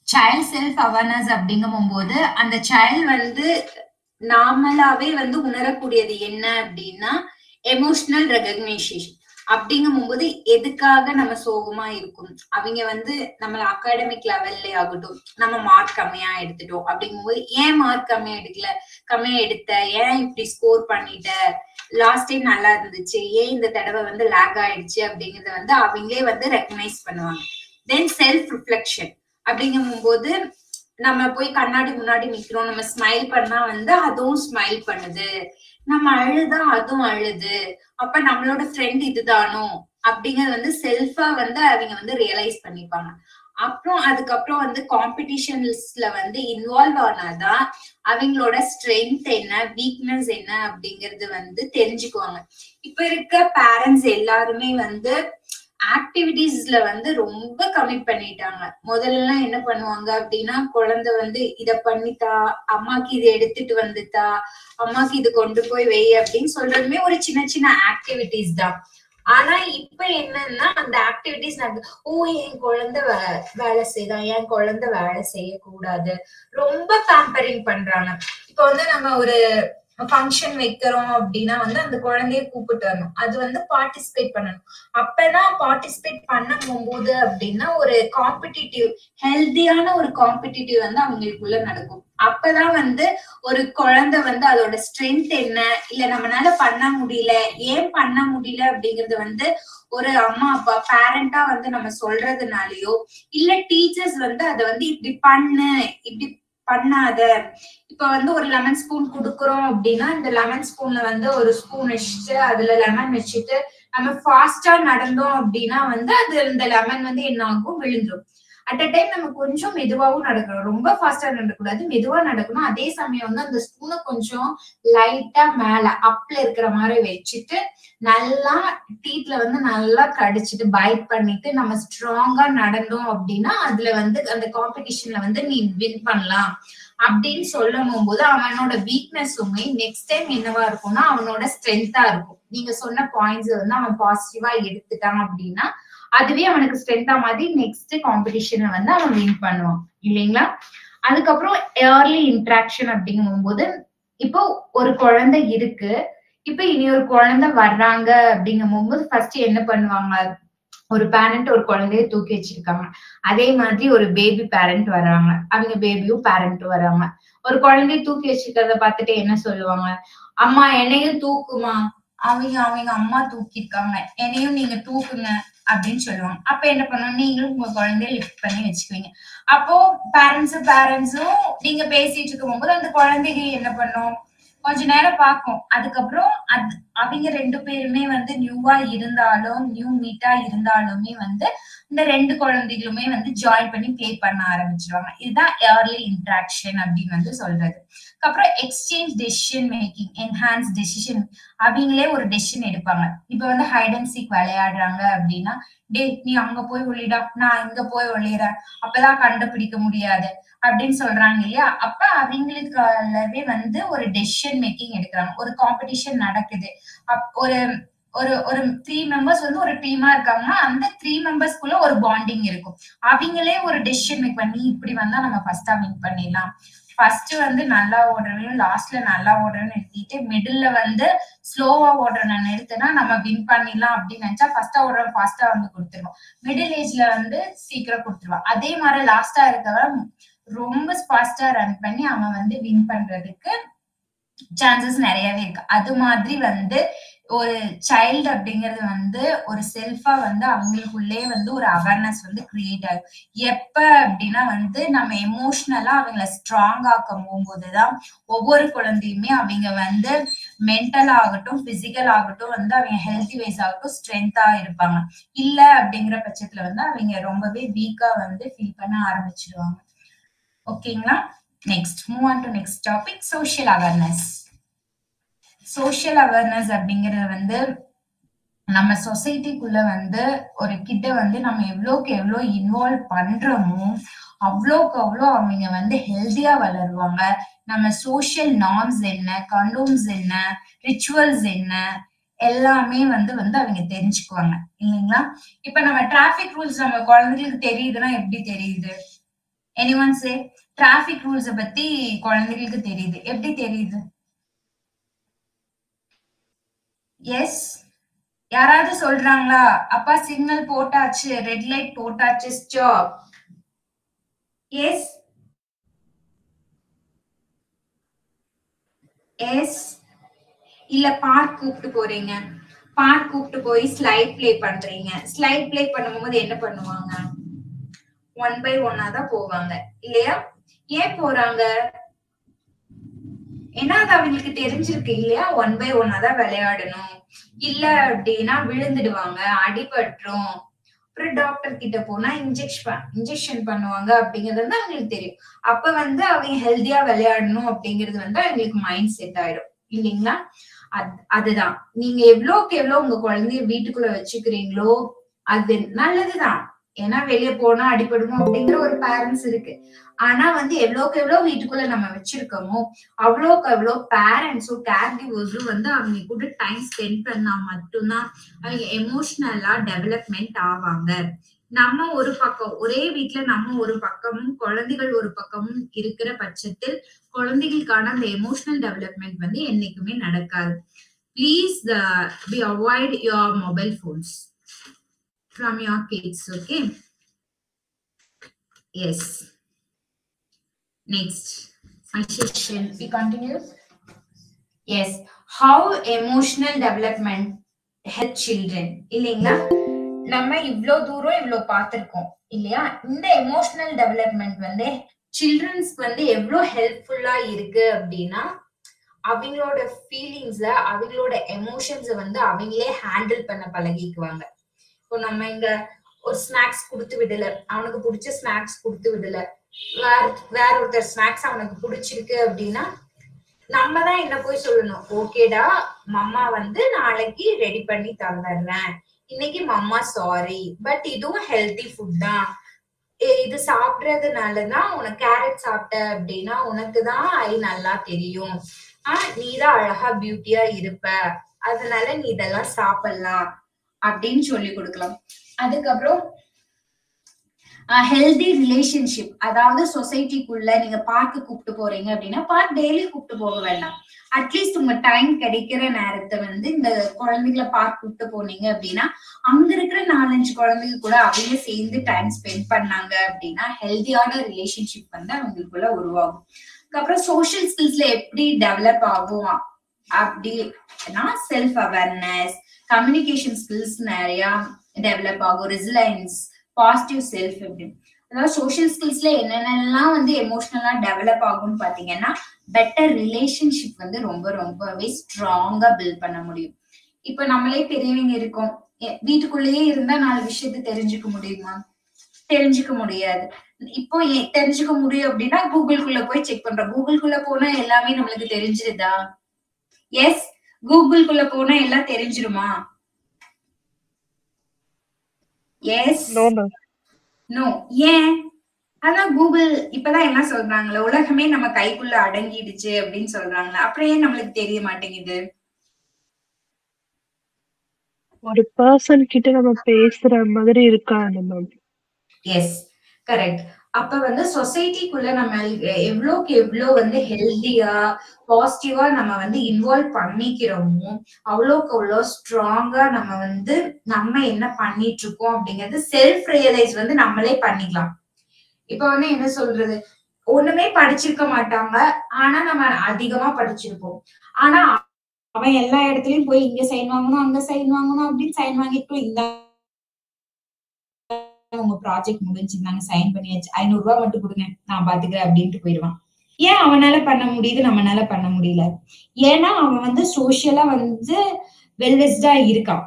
சைல்ட் செல்ஃப் அவேர்னஸ் அப்படிங்கும் போது அந்த சைல்ட் வந்து நார்மலாவே வந்து உணரக்கூடியது என்ன அப்படின்னா எமோஷனல் ரெகக்னைசேஷன். அப்படிங்கும் போது எதுக்காக நம்ம சோகமா இருக்கும், அவங்க வந்து நம்மள அகாடமிக் லெவல்ல ஆகட்டும், நம்ம மார்க் கம்மியா எடுத்துட்டோம் அப்படிங்கும்போது ஏன் மார்க் கம்மியா எடுத்த, ஏன் இப்படி ஸ்கோர் பண்ணிட்ட, லாஸ்ட் டைம் நல்லா இருந்துச்சு, ஏன் இந்த தடவை வந்து லேக் ஆயிடுச்சு அப்படிங்கறத வந்து அவங்களே வந்து ரெகக்னைஸ் பண்ணுவாங்க. தென் செல்ஃப் ரிஃப்ளெக்ஷன் அப்படிங்கும் போது நம்ம போய் கண்ணாடி முன்னாடி நிக்கிறோம், நம்ம ஸ்மைல் பண்ணா வந்து அதுவும் ஸ்மைல் பண்ணுது, நம்ம அழுதா அதுவும் அழுது, அப்ப நம்மளோட ஃப்ரெண்ட் இதுதானோ அப்படிங்கறது வந்து செல்ஃபா வந்து அவங்க வந்து ரியலைஸ் பண்ணிப்பாங்க. அப்புறம் அதுக்கப்புறம் வந்து காம்படிஷன்ஸ்ல வந்து இன்வால்வ் ஆனாதான் அவங்களோட ஸ்ட்ரென்த் என்ன, வீக்னஸ் என்ன அப்படிங்கறது வந்து தெரிஞ்சுக்குவாங்க. இப்ப இருக்க பேரண்ட்ஸ் எல்லாருமே வந்து ஆக்டிவிட்டிஸ்ல வந்து ரொம்ப கமிட் பண்ணிட்டாங்க. முதல்ல என்ன பண்ணுவாங்க அப்படின்னா, குழந்தை வந்து இத பண்ணித்தா, அம்மாக்கு இது எடுத்துட்டு வந்துட்டா, அம்மாக்கு இது கொண்டு போய் வை அப்படின்னு சொல்றதுமே ஒரு சின்ன சின்ன ஆக்டிவிட்டிஸ் தான். ஆனா இப்ப என்னன்னா அந்த ஆக்டிவிட்டிஸ் என் குழந்தை வேலை செய்தான், என் குழந்தை வேலை செய்யக்கூடாது, ரொம்ப பேம்பரிங் பண்றாங்க. இப்ப வந்து நம்ம ஒரு ஃபங்க்ஷன் வைக்கிறோம் அப்படின்னா வந்து அந்த குழந்தைய கூப்பிட்டு வரணும், அது வந்து பார்ட்டிசிபேட் பண்ணணும். அப்பதான் பார்ட்டிசிபேட் பண்ணும் போது அப்படின்னா ஒரு காம்படிட்டிவ், ஹெல்தியான ஒரு காம்படிட்டிவ் வந்து அவங்களுக்குள்ள நடக்கும். அப்பதான் வந்து ஒரு குழந்தை வந்து அதோட ஸ்ட்ரென்த் என்ன, இல்ல நம்மளால பண்ண முடியல, ஏன் பண்ண முடியல அப்படிங்கறது வந்து ஒரு அம்மா அப்பா பேரண்டா வந்து நம்ம சொல்றதுனாலயோ, இல்ல டீச்சர்ஸ் வந்து அதை வந்து இப்படி பண்ணு, இப்படி பண்ணாத. இப்ப வந்து ஒரு லெமன் ஸ்பூன் குடுக்குறோம் அப்படின்னா, இந்த லெமன் ஸ்பூன்ல வந்து ஒரு ஸ்பூன் வச்சுட்டு அதுல லெமன் வச்சுட்டு நம்ம ஃபாஸ்டா நடந்தோம் அப்படின்னா வந்து அது இந்த லெமன் வந்து என்ன ஆகும், விழுந்துரும். அட் அ டைம் நம்ம கொஞ்சம் மெதுவாவும் நடக்கணும், ரொம்ப ஃபாஸ்டா நடக்கக்கூடாது, மெதுவா நடக்கணும். அதே சமயம் வந்து அந்த ஸ்பூனை கொஞ்சம் லைட்டா மேல அப்ல இருக்கிற மாதிரி வச்சுட்டு நல்லா டீத்ல வந்து நல்லா கடிச்சிட்டு பைட் பண்ணிட்டு நம்ம ஸ்ட்ராங்கா நடந்தோம் அப்படின்னா அதுல வந்து அந்த காம்படிஷன்ல வந்து நீ வின் பண்ணலாம் அப்படின்னு சொல்லும் போது அவனோட வீக்னஸுமே நெக்ஸ்ட் டைம் என்னவா இருக்கும்னா அவனோட ஸ்ட்ரென்த்தா இருக்கும். நீங்க சொன்ன பாயிண்ட்ஸ் வந்து அவன் பாசிட்டிவா எடுத்துட்டான் அப்படின்னா அதுவே அவனுக்கு ஸ்ட்ரென்த்தா மாதிரி நெக்ஸ்ட் காம்படிஷனை வந்து அவன் வின் பண்ணுவான் இல்லைங்களா. அதுக்கப்புறம் ஏர்லி இன்ட்ராக்ஷன் அப்படிங்கும் போது இப்போ ஒரு குழந்தை இருக்கு, இப்ப இனி ஒரு குழந்தை வர்றாங்க அப்படிங்கும் போது ஃபர்ஸ்ட் என்ன பண்ணுவாங்க, ஒரு பேரண்ட் ஒரு குழந்தைய தூக்கி வச்சிருக்காங்க, அதே மாதிரி ஒரு பேபி பேரண்ட் வர்றாங்க, அவங்க பேபியும் பேரண்ட்டும் வர்றாங்க. ஒரு குழந்தைய தூக்கி வச்சிருக்கிறத பார்த்துட்டு என்ன சொல்லுவாங்க, அம்மா என்னையும் தூக்குமா, அவங்க அம்மா தூக்கிருக்காங்க, என்னையும் நீங்க தூக்குங்க அப்படின்னு சொல்லுவாங்க. அப்ப என்ன பண்ணுவோம், நீங்களும் உங்க குழந்தைய லிஃப்ட் பண்ணி வச்சுக்குவீங்க. அப்போ பேரண்ட்ஸும் நீங்க பேசிட்டு இருக்கும் போது அந்த குழந்தைங்க என்ன பண்ணும், கொஞ்ச நேரம் பார்க்கும். அதுக்கப்புறம் அவங்க ரெண்டு பேருமே வந்து நியூவா இருந்தாலும், நியூ மீட்டா இருந்தாலுமே வந்து இந்த ரெண்டு குழந்தைகளுமே வந்து ஜாயின் பண்ணி பிளே பண்ண ஆரம்பிச்சிருவாங்க. இதுதான் ஏர்லி இன்ட்ராக்ஷன் அப்படின்னு வந்து சொல்றது. அப்புறம் exchange decision making, enhance decision, அவங்களே ஒரு டெசிஷன் எடுப்பாங்க. இப்ப வந்து ஹைட் அண்ட் சீக் விளையாடுறாங்க அப்படின்னா, டே நீ அங்க போய் ஒளிடா, நான் இங்க போய் ஒளிறேன், அப்பதான் கண்டுபிடிக்க முடியாது அப்படின்னு சொல்றாங்க இல்லையா. அப்ப அவங்களுக்காகவே வந்து ஒரு டெசிஷன் மேக்கிங் எடுக்கிறாங்க. ஒரு காம்படிஷன் நடக்குது, ஒரு ஒரு ஒரு 3 மெம்பர்ஸ் வந்து ஒரு டீமா இருக்காங்கன்னா அந்த 3 மெம்பர்ஸ்க்குள்ள ஒரு பாண்டிங் இருக்கும். அவங்களே ஒரு டெசிஷன் மேக் பண்ணி இப்படி வந்தா நம்ம ஃபர்ஸ்டா வின் பண்ணிடலாம், ஃபர்ஸ்ட் வந்து நல்லா ஓடுறவையும் லாஸ்ட்ல நல்லா ஓடுறேன்னு நிறுத்திட்டு மிடில்ல வந்து ஸ்லோவா ஓடுறேன்னு நிறுத்தினா நம்ம வின் பண்ணிடலாம் அப்படின்னு நினைச்சா ஃபர்ஸ்டா ஓடுறவன் ஃபாஸ்டா வந்து கொடுத்துருவோம், மிடில் ஏஜ்ல வந்து சீக்கிரம் கொடுத்துருவான். அதே மாதிரி லாஸ்டா இருக்கவன் ரொம்ப ஃபாஸ்டா ரன் பண்ணி அவன் வந்து வின் பண்றதுக்கு சான்சஸ் நிறையவே இருக்கு. அது மாதிரி வந்து ஒரு சைல்டு அப்படிங்கிறது வந்து ஒரு செல்ஃபா வந்து அவங்களுக்குள்ளே வந்து ஒரு அவேர்னஸ் வந்து கிரியேட் ஆகும். எப்ப அப்படின்னா வந்து நம்ம எமோஷனலா அவங்கள ஸ்ட்ராங் ஆக்கும் போகும்போதுதான் ஒவ்வொரு குழந்தையுமே அவங்க வந்து மென்டல் ஆகட்டும் பிசிக்கல் ஆகட்டும் வந்து அவங்க ஹெல்த்தி வைஸ் ஆகட்டும் ஸ்ட்ரென்த்தா இருப்பாங்க. இல்ல அப்படிங்கிற பட்சத்துல வந்து அவங்க ரொம்பவே வீக்கா வந்து ஃபீல் பண்ண ஆரம்பிச்சிடுவாங்க. ஓகேங்களா. Next move on to next topic, social awareness. Social awareness அப்படிங்கறது வந்து நம்ம சொசைட்டிக்குள்ள வந்து ஒரு கிட்ட வந்து நம்ம எவ்வளோக்கு எவ்வளோ இன்வால்வ் பண்றோமோ அவ்வளோக்கு அவ்வளோ அவங்க வந்து ஹெல்தியா வளருவாங்க. நம்ம சோஷியல் நார்ம்ஸ் என்ன, கண்டோம்ஸ் என்ன, ரிச்சுவல்ஸ் என்ன எல்லாமே வந்து அவங்க தெரிஞ்சுக்குவாங்க இல்லைங்களா. இப்ப நம்ம டிராபிக் ரூல்ஸ் நம்ம குழந்தைகளுக்கு தெரியுதுன்னா எப்படி தெரியுது, எனிவன் சே டிராபிக் ரூல்ஸ பத்தி குழந்தைகளுக்கு தெரியுது, எப்படி தெரியுது? எஸ், யாராவது சொல்றாங்களா? அப்பா சிக்னல் போட்டாச்சு, ரெட் லைட் போட்டாச்சு, ஸ்டாப். Yes yes. இல்ல பார்க் கூப்பிட்டு போறீங்க, பார்க் கூப்பிட்டு போய் ஸ்லைட் பிளே பண்றீங்க, ஸ்லைட் பிளே பண்ணும்போது என்ன பண்ணுவாங்க, 1 by 1 தான் போவாங்க இல்லையா. ஏன் போறாங்க? ஏன்னா அது அவங்களுக்கு தெரிஞ்சிருக்கு இல்லையா, 1 by 1 தான் விளையாடணும். இல்ல அப்படின்னா விழுந்துடுவாங்க, அடிபட்டுரும். அப்புறம் டாக்டர் கிட்ட போனா இன்ஜெக்ஷன் பண்ணுவாங்க அப்படிங்கிறது வந்து அவங்களுக்கு தெரியும். அப்ப வந்து அவங்க ஹெல்தியா விளையாடணும் அப்படிங்கிறது வந்து அவங்களுக்கு மைண்ட் செட் ஆயிடும் இல்லைங்களா? அதுதான் நீங்க எவ்வளவுக்கு எவ்வளவு உங்க குழந்தைய வீட்டுக்குள்ள வச்சுக்கிறீங்களோ அது நல்லதுதான். ஏன்னா வெளியே போனா அடிபடுமோ அப்படிங்கிற ஒரு பேரண்ட்ஸ் இருக்கு. ஆனா வந்து எவ்வளவுக்கு எவ்வளவு வீட்டுக்குள்ள நம்ம வச்சிருக்கோமோ அவ்வளோக்கு எவ்வளவு பேரண்ட்ஸும் கேர் கிவர்ஸும் வந்து அவங்க கூட டைம் ஸ்பெண்ட் பண்ணா மட்டும்தான் அவங்க எமோஷனலா டெவலப்மெண்ட் ஆவாங்க. நம்ம ஒரு பக்கம் ஒரே வீட்டுல நம்ம ஒரு பக்கமும் குழந்தைகள் ஒரு பக்கமும் இருக்கிற பட்சத்தில் குழந்தைகளுக்கான அந்த எமோஷனல் டெவலப்மெண்ட் வந்து என்னைக்குமே நடக்காது. Please we avoid your mobile phones from your kids. Okay, yes. Next my session we continue. Yes, how emotional development help children இல்லைங்களா? நம்ம இவ்ளோ தூரம் இவ்ளோ பார்த்திருக்கோம் இல்லையா? இந்த எமோஷனல் டெவலப்மெண்ட் வந்து சில்ட்ரன்ஸ்க்கு வந்து எவ்வளவு ஹெல்ப்ஃபுல்லா இருக்கு அப்படின்னா அவங்களோட ஃபீலிங்ஸ அவங்களோட எமோஷன்ஸ வந்து அவங்களே ஹேண்டில் பண்ண பழகிக்குவாங்க. இப்போ நம்ம இங்க ஒரு ஸ்நாக்ஸ் கொடுத்து விடல, அவனுக்கு பிடிச்ச ஸ்நாக்ஸ் கொடுத்து விடல, வேற ஒருத்தர் ஸ்நாக்ஸ் அவனுக்கு பிடிச்சிருக்கு அப்படின்னா நம்ம தான் என்ன போய் சொல்லணும், ஓகேடா மம்மா வந்து நாளைக்கு ரெடி பண்ணி தந்துடுறேன், இன்னைக்கு மம்மா சாரி, பட் இதுவும் ஹெல்தி ஃபுட் தான், இது சாப்பிடுறதுனாலதான் உனக்கு கேரட் சாப்பிட்ட அப்படின்னா உனக்குதான் ஐ நல்லா தெரியும், நீதான் அழகா பியூட்டியா இருப்ப, அதனால நீ இதெல்லாம் சாப்பிடலாம் அப்படின்னு சொல்லி கொடுக்கலாம். அதுக்கப்புறம் ஹெல்தி ரிலேஷன்ஷிப், அதாவது சொசைட்டிக்குள்ள நீங்க பார்க்கு கூப்பிட்டு போறீங்க அப்படின்னா பார்க் டெய்லி கூப்பிட்டு போக வேண்டாம், அட்லீஸ்ட் உங்க டைம் கிடைக்கிற நேரத்தை வந்து இந்த குழந்தைகளை பார்க் கூப்பிட்டு போனீங்க அப்படின்னா அங்க இருக்கிற 4-5 குழந்தைங்க கூட அவங்க சேர்ந்து டைம் ஸ்பெண்ட் பண்ணாங்க அப்படின்னா ஹெல்தியான ரிலேஷன்ஷிப் வந்து அவங்களுக்குள்ள உருவாகும். அதுக்கப்புறம் சோசியல் ஸ்கில்ஸ்ல எப்படி டெவலப் ஆகும் அப்படின்னா செல்ஃப் அவேர்னஸ், கம்யூனிகேஷன் ஸ்கில்ஸ் நிறைய டெவலப் ஆகும், ரெசிலியன்ஸ், பாசிட்டிவ் செல்ஃப் அப்படின்னு. அதாவது சோசியல் ஸ்கில்ஸ்ல என்னென்னலாம் வந்து எமோஷனலா டெவலப் ஆகும்னு பாத்தீங்கன்னா பெட்டர் ரிலேஷன்ஷிப் வந்து ரொம்ப ரொம்பவே ஸ்ட்ராங்கா பில்ட் பண்ண முடியும். இப்ப நம்மளே பெரியவங்க இருக்கோம், வீட்டுக்குள்ளேயே இருந்தா 4 விஷயத்தை தெரிஞ்சுக்க முடியுமா? தெரிஞ்சுக்க முடியாது. இப்போ தெரிஞ்சுக்க முடியும் அப்படின்னா கூகுள்குள்ள போய் செக் பண்றோம். கூகுள்குள்ள போனா எல்லாமே நம்மளுக்கு தெரிஞ்சிருதா? எஸ், கூகுள்குள்ள போனா எல்லாம் தெரிஞ்சிருமா? S, no. ஏன்? அதான் கூகுள் இப்பதான் என்ன சொல்றாங்களே, உலகமே நம்ம கைக்குள்ள அடங்கிடுச்சு அப்படின்னு சொல்றாங்களே, அப்புறம் ஏன் நம்மளுக்கு தெரிய மாட்டேங்குது?
ஒரு பர்சன் கிட்ட நம்ம பேசுற மாதிரி இருக்காது மேம்.
S, correct. அப்ப வந்து சொசைட்டிக்குள்ள நம்ம எவ்வளவுக்கு எவ்வளவு வந்து ஹெல்தியா பாசிட்டிவா நம்ம வந்து இன்வால்வ் பண்ணிக்கிறோமோ அவ்வளோக்கு அவ்வளோ ஸ்ட்ராங்கா நம்ம வந்து நம்ம என்ன பண்ணிட்டு இருக்கோம் அப்படிங்கிறது செல்ஃப் ரியலைஸ் வந்து நம்மளே பண்ணிக்கலாம். இப்ப வந்து என்ன சொல்றது, ஒண்ணுமே படிச்சிருக்க மாட்டாங்க, ஆனா நம்ம அதிகமா படிச்சிருப்போம். ஆனா அவன் எல்லா இடத்துலயும் போய் இங்க சைன் வாங்கணும் அங்க சைன் வாங்கணும் அப்படின்னு சைன் வாங்கிட்டு இந்த உங்க ப்ராஜெக்ட் முடிஞ்சுருந்தாங்க, சைன் பண்ணியாச்சு, 500 ரூபாய் மட்டும் கொடுங்க நான் பாத்துக்கிறேன் அப்படின்ட்டு போயிடுவான். ஏன் அவனால பண்ண முடியுது நம்மளால பண்ண முடியல? ஏன்னா அவன் வந்து சோசியலா வந்து வெல்வெஸ்டா இருக்கான்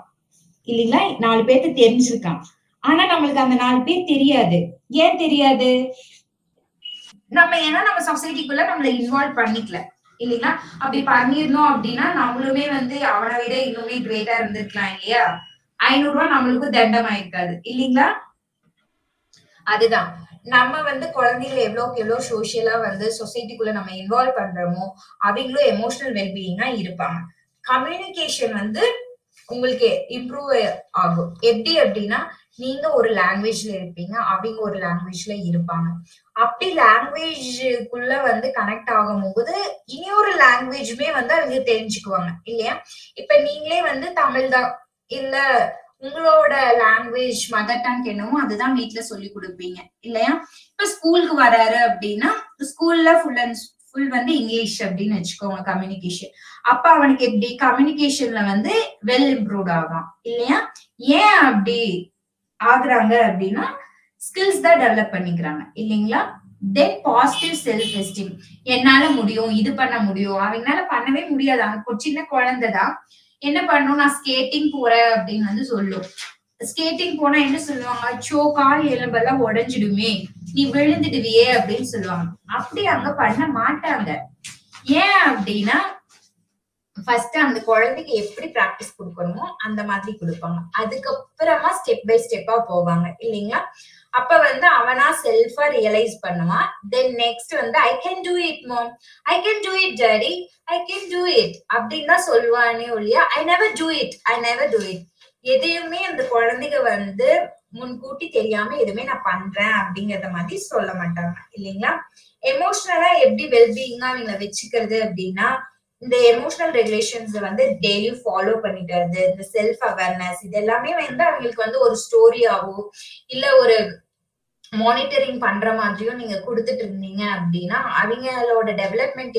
இல்லைங்களா, 4 பேர்த்து தெரிஞ்சிருக்கான். ஆனா நம்மளுக்கு அந்த 4 பேர் தெரியாது. ஏன் தெரியாது? ஏன்னா நம்ம சொசைட்டிக்குள்ள நம்மள இன்வால்வ் பண்ணிக்கல இல்லைங்களா. அப்படி பண்ணிருந்தோம் அப்படின்னா நம்மளுமே வந்து அவனை விட இன்னுமே கிரேட்டா இருந்திருக்கலாம் இல்லையா. 500 ரூபாய் நம்மளுக்கும் தண்டம் ஆயிருக்காது இல்லைங்களா. அதுதான் நம்ம வந்து குழந்தைகளை எவ்வளவுக்கு எவ்வளவு சோசியலா வந்து சொசைட்டிக்குள்ள நம்ம இன்வால்வ் பண்றோமோ அவங்களும் எமோஷனல் வெல்பீயிங்கா இருப்பாங்க. கம்யூனிகேஷன் வந்து உங்களுக்கு இம்ப்ரூவ் ஆகும். எப்படி அப்படின்னா நீங்க ஒரு லாங்குவேஜ்ல இருப்பீங்க, அவங்க ஒரு லாங்குவேஜ்ல இருப்பாங்க. அப்படி லாங்குவேஜுக்குள்ள வந்து கனெக்ட் ஆகும் போது இனியொரு லாங்குவேஜுமே வந்து அவங்க தெரிஞ்சுக்குவாங்க இல்லையா. இப்ப நீங்களே வந்து தமிழ் தான் இல்ல உங்களோட லாங்குவேஜ் மதர் டங் என்னமோ அதுதான் வீட்டுல சொல்லி கொடுப்பீங்க இல்லையா. இப்ப ஸ்கூலுக்கு வராரு அப்படின்னா ஸ்கூல்ல ஃபுல் வந்து இங்கிலீஷ் அப்படின்னு வச்சுக்கோங்க கம்யூனிகேஷன். அப்ப அவனுக்கு எப்படி கம்யூனிகேஷன்ல வந்து வெல் இம்ப்ரூவ்ட் ஆகும் இல்லையா. ஏன் அப்படி ஆகுறாங்க அப்படின்னா ஸ்கில்ஸ் தான் டெவலப் பண்ணிக்கிறாங்க இல்லைங்களா. தென் பாசிட்டிவ் செல்ஃப் எஸ்டீம். என்னால முடியும், இது பண்ண முடியும். அவங்களால பண்ணவே முடியாது, அவங்க சின்ன குழந்தைதான். என்ன பண்ணும், நான் ஸ்கேட்டிங் போறேன் அப்படின்னு வந்து சொல்லும். ஸ்கேட்டிங் போனா என்ன சொல்லுவாங்க, அச்சோ கால் எலும்பெல்லாம் உடைஞ்சிடுமே, நீ விழுந்துடுவியே அப்படின்னு சொல்லுவாங்க. அப்படி அங்க பண்ண மாட்டாங்க. ஏன் அப்படின்னா ஃபர்ஸ்ட் அந்த குழந்தைக்கு எப்படி பிராக்டிஸ் கொடுக்கணுமோ அந்த மாதிரி கொடுப்பாங்க. அதுக்கப்புறமா ஸ்டெப் பை ஸ்டெப்பா போவாங்க இல்லைங்களா. அப்ப வந்து அவனா செல்ஃபா ரியலைஸ் பண்ணுவான். தென் நெக்ஸ்ட் வந்து I can do it mom, I can do it daddy, I can do it அப்படின்னு தான் சொல்லுவானே ஒழியா I never do it, I never do it எதையுமே அந்த குழந்தைங்க வந்து முன்கூட்டி தெரியாம எதுவுமே நான் பண்றேன் அப்படிங்கறத மாதிரி சொல்ல மாட்டாங்க இல்லைங்களா. எமோஷனலா எப்படி வெல்பீயிங்கா அவங்களை வச்சுக்கிறது அப்படின்னா, இந்த எமோஷனல் ரெகுலேஷன்ஸ் வந்து டெய்லி ஃபாலோ பண்ணிட்டு வருது. இந்த செல்ஃப் அவேர்னஸ் இது எல்லாமே வந்து அவங்களுக்கு வந்து ஒரு ஸ்டோரியாவோ இல்ல ஒரு மானிட்டரிங் பண்ற மாதிரியும் நீங்க கொடுத்துட்டு இருந்தீங்க அப்படின்னா அவங்களோட டெவலப்மெண்ட்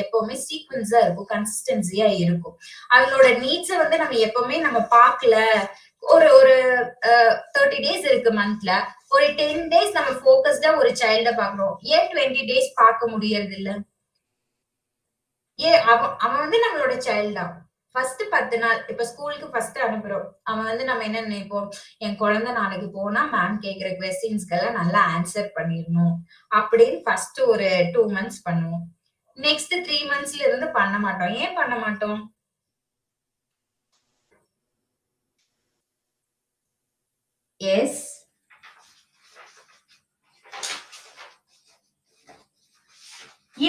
எப்பவுமே சீக்வன்ஸா இருக்கும், கன்சிஸ்டன்சியா இருக்கும். அவங்களோட நீட்ஸை வந்து நம்ம எப்பவுமே நம்ம பார்க்கல. ஒரு 30 days இருக்கு மந்த்ல, ஒரு 10 days நம்ம ஃபோக்கஸ்டா ஒரு சைல்ட பாக்குறோம். ஏன் 20 days பார்க்க முடியறது இல்ல? அவன் வந்து நம்மளோட சைல்ட் தான். ஃபர்ஸ்ட் 10 நாள் இப்ப ஸ்கூலுக்கு ஃபர்ஸ்ட் அனுப்புறோம். அவன் வந்து நம்ம என்ன நினைப்போம், என் குழந்தை நாளைக்கு போனா மேம் கேக்குற கொஸ்டின்ஸ்க்கெல்லாம் நல்லா ஆன்சர் பண்ணிடணும் அப்படின்னு ஃபர்ஸ்ட் ஒரு 2 months பண்ணுவோம். நெக்ஸ்ட் 3 monthsல இருந்து பண்ண மாட்டோம். ஏன் பண்ண மாட்டோம்? எஸ்,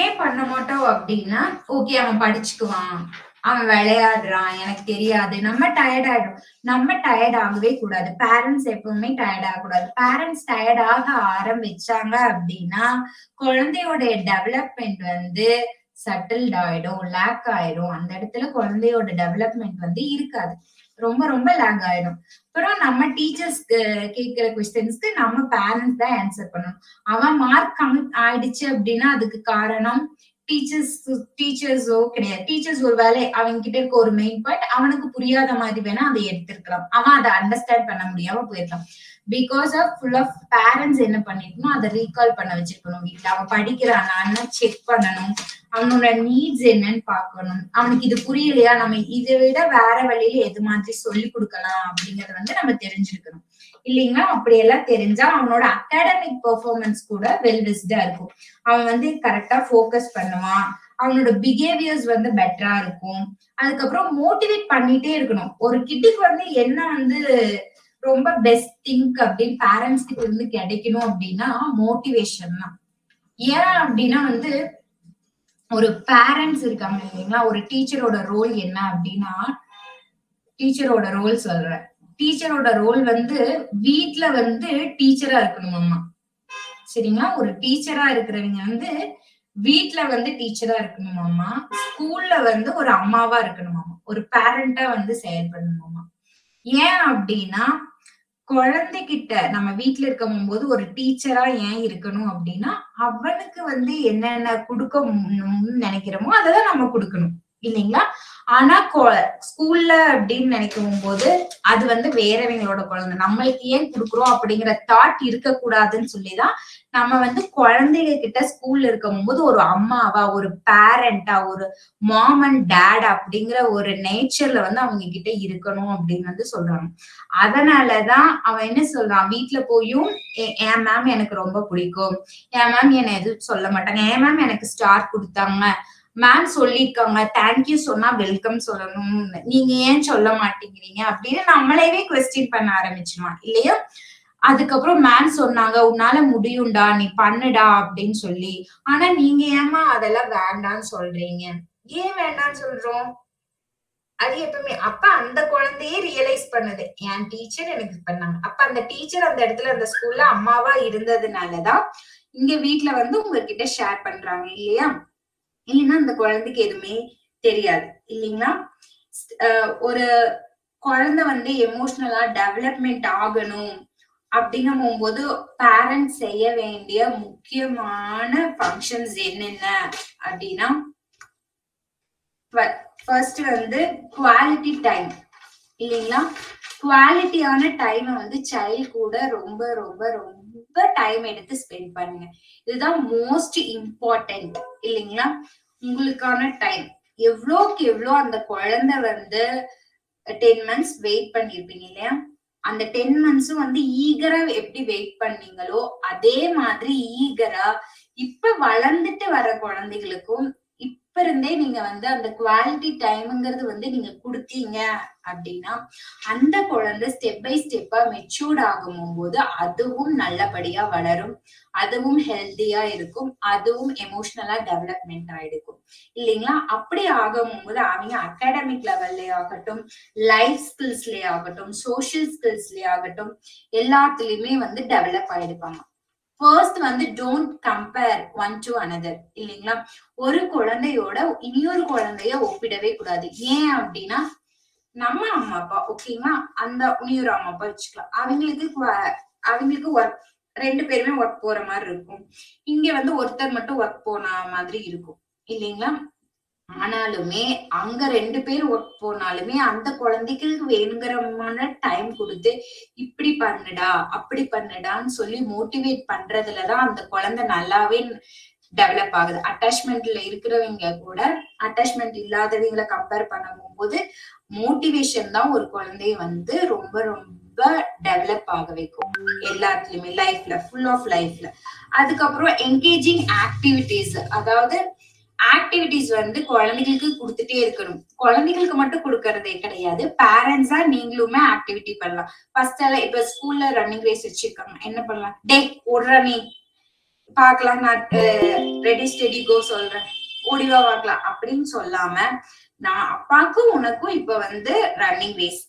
ஏன் பண்ண மாட்டோம் அப்படின்னா, ஓகே அவன் படிச்சுக்குவான், அவன் விளையாடுறான், எனக்கு தெரியாது, நம்ம டயர்ட் ஆயிடும். நம்ம டயர்ட் ஆகவே கூடாது. பேரண்ட்ஸ் எப்பவுமே டயர்ட் ஆகக்கூடாது. பேரண்ட்ஸ் டயர்ட் ஆக ஆரம்பிச்சாங்க அப்படின்னா குழந்தையோட டெவலப்மெண்ட் வந்து சட்டில்ட் ஆயிடும், லேக் ஆயிடும். அந்த இடத்துல குழந்தையோட டெவலப்மெண்ட் வந்து இருக்காது, ரொம்ப ரொம்ப லேக் ஆயிடும். அப்புறம் நம்ம டீச்சர்ஸ் கேட்கிற கொஸ்டின்ஸ்க்கு நம்ம பேரண்ட்ஸ் தான் ஆன்சர் பண்ணணும். அவன் மார்க் கம்மி ஆயிடுச்சு அப்படின்னா அதுக்கு காரணம் டீச்சர்ஸோ கிடையாது. டீச்சர்ஸ் ஒரு வேலை அவங்க கிட்ட இருக்க ஒரு மெயின் பாயிண்ட் அவனுக்கு புரியாத மாதிரி வேணா அதை எடுத்திருக்கலாம், அவன் அதை அண்டர்ஸ்டாண்ட் பண்ண முடியாம போயிருக்கலாம். Because of full of parents என்ன பண்ணிருக்கணும், அதை ரீகால் பண்ண வச்சிருக்கணும். வீட்டுல அவன் படிக்கிறானான்னு செக் பண்ணணும், அவனோட நீட்ஸ் என்னன்னு பாக்கணும். அவனுக்கு இது புரியலையா, நம்ம இதை விட வேற வழியில எது மாதிரி சொல்லி கொடுக்கலாம் அப்படிங்கறத வந்து நம்ம தெரிஞ்சிருக்கணும் இல்லைங்களா. அப்படியெல்லாம் தெரிஞ்சா அவனோட அகாடமிக் பெர்ஃபார்மன்ஸ் கூட வெல்விஸ்டா இருக்கும். அவன் வந்து கரெக்டா ஃபோக்கஸ் பண்ணுவான், அவனோட பிஹேவியர்ஸ் வந்து பெட்டரா இருக்கும். அதுக்கப்புறம் மோட்டிவேட் பண்ணிட்டே இருக்கணும். ஒரு கிட்டுக்கு வந்து என்ன வந்து ரொம்ப பெஸ்ட் திங்க் அப்படின்னு பேரண்ட்ஸ் கிட்ட இருந்து கிடைக்கணும் அப்படின்னா மோட்டிவேஷன் தான். ஏன் அப்படின்னா வந்து ஒரு பேரண்ட்ஸ் இருக்காங்க இல்லைங்களா, ஒரு டீச்சரோட ரோல் என்ன அப்படின்னா, டீச்சரோட ரோல் சொல்றேன், டீச்சரோட ரோல் வந்து வீட்டுல வந்து டீச்சரா இருக்கணுமாமா சரிங்களா. ஒரு டீச்சரா இருக்கிறவங்க வந்து வீட்டுல வந்து டீச்சரா இருக்கணுமாமா, ஸ்கூல்ல வந்து ஒரு அம்மாவா இருக்கணுமாமா, ஒரு பேரண்டா வந்து செயல்படணுமாமா. ஏன் அப்படின்னா குழந்தைகிட்ட நம்ம வீட்டுல இருக்கும் போது ஒரு டீச்சரா ஏன் இருக்கணும் அப்படின்னா அவனுக்கு வந்து என்னென்ன கொடுக்கணும்னு நினைக்கிறோமோ அதெல்லாம் நம்ம கொடுக்கணும் இல்லைங்களா. ஆனா ஸ்கூல்ல அப்படின்னு நினைக்கும் போது அது வந்து வேறவங்களோட குழந்தை, நம்மளுக்கு ஏன் கொடுக்குறோம் அப்படிங்கிற தாட் இருக்கக்கூடாதுன்னு சொல்லிதான் நம்ம வந்து குழந்தைங்க கிட்ட ஸ்கூல்ல இருக்கும் போது ஒரு அம்மாவா, ஒரு பேரண்டா, ஒரு மாம் அண்ட் டேட் அப்படிங்கிற ஒரு நேச்சர்ல வந்து அவங்க கிட்ட இருக்கணும் அப்படின்னு வந்து சொல்றாங்க. அதனாலதான் அவன் என்ன சொல்றான், வீட்டுல போயும் என் மேம் எனக்கு ரொம்ப பிடிக்கும், என் மேம் என்னை எதுவும் சொல்ல மாட்டாங்க, என் மேம் எனக்கு ஸ்டார் கொடுத்தாங்க, மேம் சொல்லிருக்காங்க, தேங்க்யூ சொன்னா வெல்கம் சொல்லணும், நீங்க ஏன் சொல்ல மாட்டேங்கிறீங்க அப்படின்னு நம்மளையவே குவெஸ்டின் பண்ண ஆரம்பிச்சிருவான் இல்லையா. அதுக்கப்புறம் மேம் சொன்னாங்க உன்னால முடியும்டா, நீ பண்ணுடா அப்படின்னு சொல்லி, ஆனா நீங்க ஏமா அதெல்லாம் வேண்டான்னு சொல்றீங்க, ஏன் வேண்டான்னு சொல்றோம்? அது எப்பவுமே அப்ப அந்த குழந்தையே ரியலைஸ் பண்ணுது, என் டீச்சர் எனக்கு பண்ணாங்க. அப்ப அந்த டீச்சர் அந்த இடத்துல அந்த ஸ்கூல்ல அம்மாவா இருந்ததுனாலதான் இங்க வீட்டுல வந்து உங்ககிட்ட ஷேர் பண்றாங்க இல்லையா. இல்லைன்னா அந்த குழந்தைக்கு எதுவுமே தெரியாது இல்லைங்களா. ஒரு குழந்தை வந்து எமோஷனலா டெவலப்மெண்ட் ஆகணும் அப்படிங்கும் போது பேரண்ட்ஸ் செய்ய வேண்டிய முக்கியமான ஃபங்க்ஷன்ஸ் என்னென்ன அப்படின்னா, ஃபர்ஸ்ட் வந்து குவாலிட்டி டைம் இல்லைங்களா. குவாலிட்டியான டைமை வந்து சைல்ட் கூட ரொம்ப ரொம்ப ரொம்ப ரொம்ப டைம் எடுத்து ஸ்பெண்ட் பண்ணுங்க. இதுதான் மோஸ்ட் இம்பார்ட்டன்ட் இல்லைங்களா? உங்களுக்கான டைம் எவ்வளோக்கு எவ்வளோ அந்த குழந்தை வந்து 10 months வெயிட் பண்ணிருப்பீங்க இல்லையா? அந்த 10 monthsம் வந்து ஈகரா எப்படி வெயிட் பண்ணீங்களோ அதே மாதிரி ஈகரா இப்ப வளர்ந்துட்டு வர குழந்தைகளுக்கும் இப்ப இருந்தே நீங்க வந்து அந்த குவாலிட்டி டைம்ங்கிறது வந்து நீங்க கொடுத்தீங்க அப்படின்னா அந்த குழந்தை ஸ்டெப் பை ஸ்டெப்பா மெச்சூர்ட் ஆகும் போது அதுவும் நல்லபடியா வளரும், அதுவும் ஹெல்த்தியா இருக்கும், அதுவும் எமோஷனலா டெவலப்மெண்ட் ஆயிடுக்கும் இல்லைங்களா? அப்படி ஆகும்போது அவங்க அகாடமிக் லெவல்லே ஆகட்டும், லைஃப் ஸ்கில்ஸ்லயே ஆகட்டும், சோசியல் ஸ்கில்ஸ்லயே ஆகட்டும், எல்லாத்துலயுமே வந்து டெவலப் ஆயிடுப்பாங்க. ஃபர்ஸ்ட் வந்து don't compare one to another இல்லைங்களா? ஒரு குழந்தையோட இனியொரு குழந்தைய ஒப்பிடவே கூடாது. ஏன் அப்படின்னா நம்ம அம்மா அப்பா ஓகேங்களா, அந்த இனியொரு அம்மா அப்பா வச்சுக்கலாம், அவங்களுக்கு ஒர்க் 2 பேருமே ஒர்க் போற மாதிரி இருக்கும். இங்க வந்து ஒருத்தர் மட்டும் ஒர்க் போன மாதிரி இருக்கும் இல்லைங்களா? ஆனாலுமே அங்க 2 பேர் ஒர்க் போனாலுமே அந்த குழந்தைக்கு வேணுங்கிறமான டைம் கொடுத்து இப்படி பண்ணுடா அப்படி பண்ணுடான்னு சொல்லி மோட்டிவேட் பண்றதுலதான் அந்த குழந்தை நல்லாவே டெவலப் ஆகுது. அட்டாச்மெண்ட்ல இருக்கிறவங்க கூட அட்டாச்மெண்ட் இல்லாதவங்களை கம்பேர் பண்ணும்போது மோட்டிவேஷன் தான் ஒரு குழந்தைய வந்து ரொம்ப ரொம்ப டெவலப் ஆக வைக்கும் எல்லாத்துலயுமே, லைஃப்ல ஃபுல் ஆஃப் லைஃப்ல. அதுக்கப்புறம் என்கேஜிங் ஆக்டிவிட்டிஸ், அதாவது ஆக்டிவிட்டிஸ் வந்து குழந்தைகளுக்கு கொடுத்துட்டே இருக்கணும். குழந்தைகளுக்கு மட்டும் கொடுக்கறதே கிடையாது, பேரண்ட்ஸா நீங்களுமே ஆக்டிவிட்டி பண்ணலாம். ஃபர்ஸ்ட் எல்லாம் இப்ப ஸ்கூல்ல ரன்னிங் ரேஸ் வச்சிருக்காங்க, என்ன பண்ணலாம், டே ஓடுற நீ பாக்கலாம், நான் ரெடி ஸ்டெடி கோ சொல்றேன், ஓடிவா பார்க்கலாம் அப்படின்னு சொல்லாம நான் அப்பாக்கும் உனக்கும் இப்ப வந்து ரன்னிங் ரேஸ்,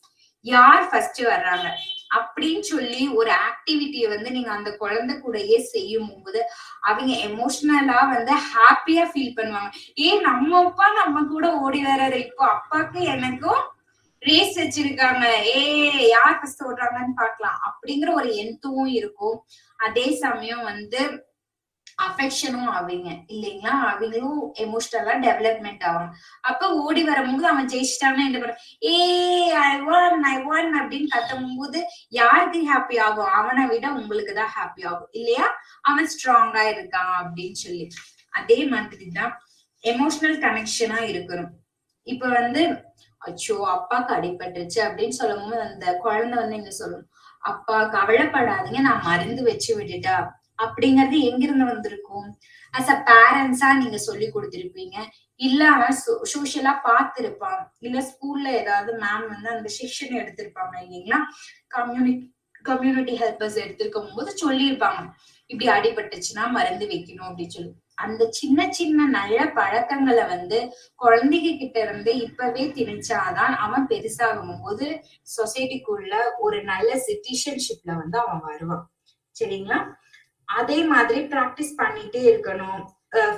யார் ஃபர்ஸ்ட் வர்றாங்க அப்படின்னு சொல்லி ஒரு ஆக்டிவிட்டியை வந்து நீங்க அந்த குழந்தை கூடயே செய்யும் போது அவங்க எமோஷனலா வந்து ஹாப்பியா ஃபீல் பண்ணுவாங்க. நம்ம அப்பா நம்ம கூட ஓடி வர்றாரு, இப்போ அப்பாக்கு எனக்கும் ரேஸ் வச்சிருக்காங்க, யார் ஃபர்ஸ்ட் ஓடுறாங்கன்னு பாக்கலாம் அப்படிங்கிற ஒரு எண்ணமும் இருக்கும். அதே சமயம் வந்து அஃபெக்ஷனும் ஆவீங்க இல்லைங்களா? அவங்களும் எமோஷனலா டெவலப்மெண்ட் ஆவாங்க. அப்ப ஓடி வரும்போது அவன் ஜெயிச்சிட்டான்னா என்ன பண்ண, ஐ ஒன் அப்படின்னு கத்தும் போது யாருக்கு ஹாப்பி ஆகும்? அவனை விட உங்களுக்கு தான் ஹாப்பி ஆகும் இல்லையா? அவன் ஸ்ட்ராங்கா இருக்கான் அப்படின்னு சொல்லி. அதே மாதிரிதான் எமோஷனல் கனெக்ஷனா இருக்கணும். இப்ப வந்து அச்சோ அப்பாக்கு அடிபட்டுருச்சு அப்படின்னு சொல்லும் போது அந்த குழந்தை வந்து என்ன சொல்லும், அப்பா கவலைப்படாதீங்க நான் மருந்து வச்சு விட்டுட்டா அப்படிங்கிறது எங்கிருந்து வந்திருக்கும்? அஸ் அ பேரண்ட்ஸா நீங்க சொல்லி கொடுத்திருப்பீங்க, இல்ல அவன் சோசியலா பார்த்திருப்பான், இல்ல ஸ்கூல்ல ஏதாவது மேம் வந்து அந்த செக்ஷன் எடுத்திருப்பாங்க இல்லைங்களா, கம்யூனிட்டி ஹெல்பர்ஸ் எடுத்திருக்கும் போது சொல்லியிருப்பாங்க இப்படி அடிபட்டுச்சுன்னா மருந்து வைக்கணும் அப்படின்னு சொல்லி. அந்த சின்ன சின்ன நல்ல பழக்கங்களை வந்து குழந்தைங்க கிட்ட இருந்து இப்பவே திணிச்சாதான் அவன் பெருசாகும் போது சொசைட்டிக்குள்ள ஒரு நல்ல சிட்டிசன்ஷிப்ல வந்து அவன் வருவான் சரிங்களா? அதே மாதிரி பிராக்டிஸ் பண்ணிட்டே இருக்கணும்.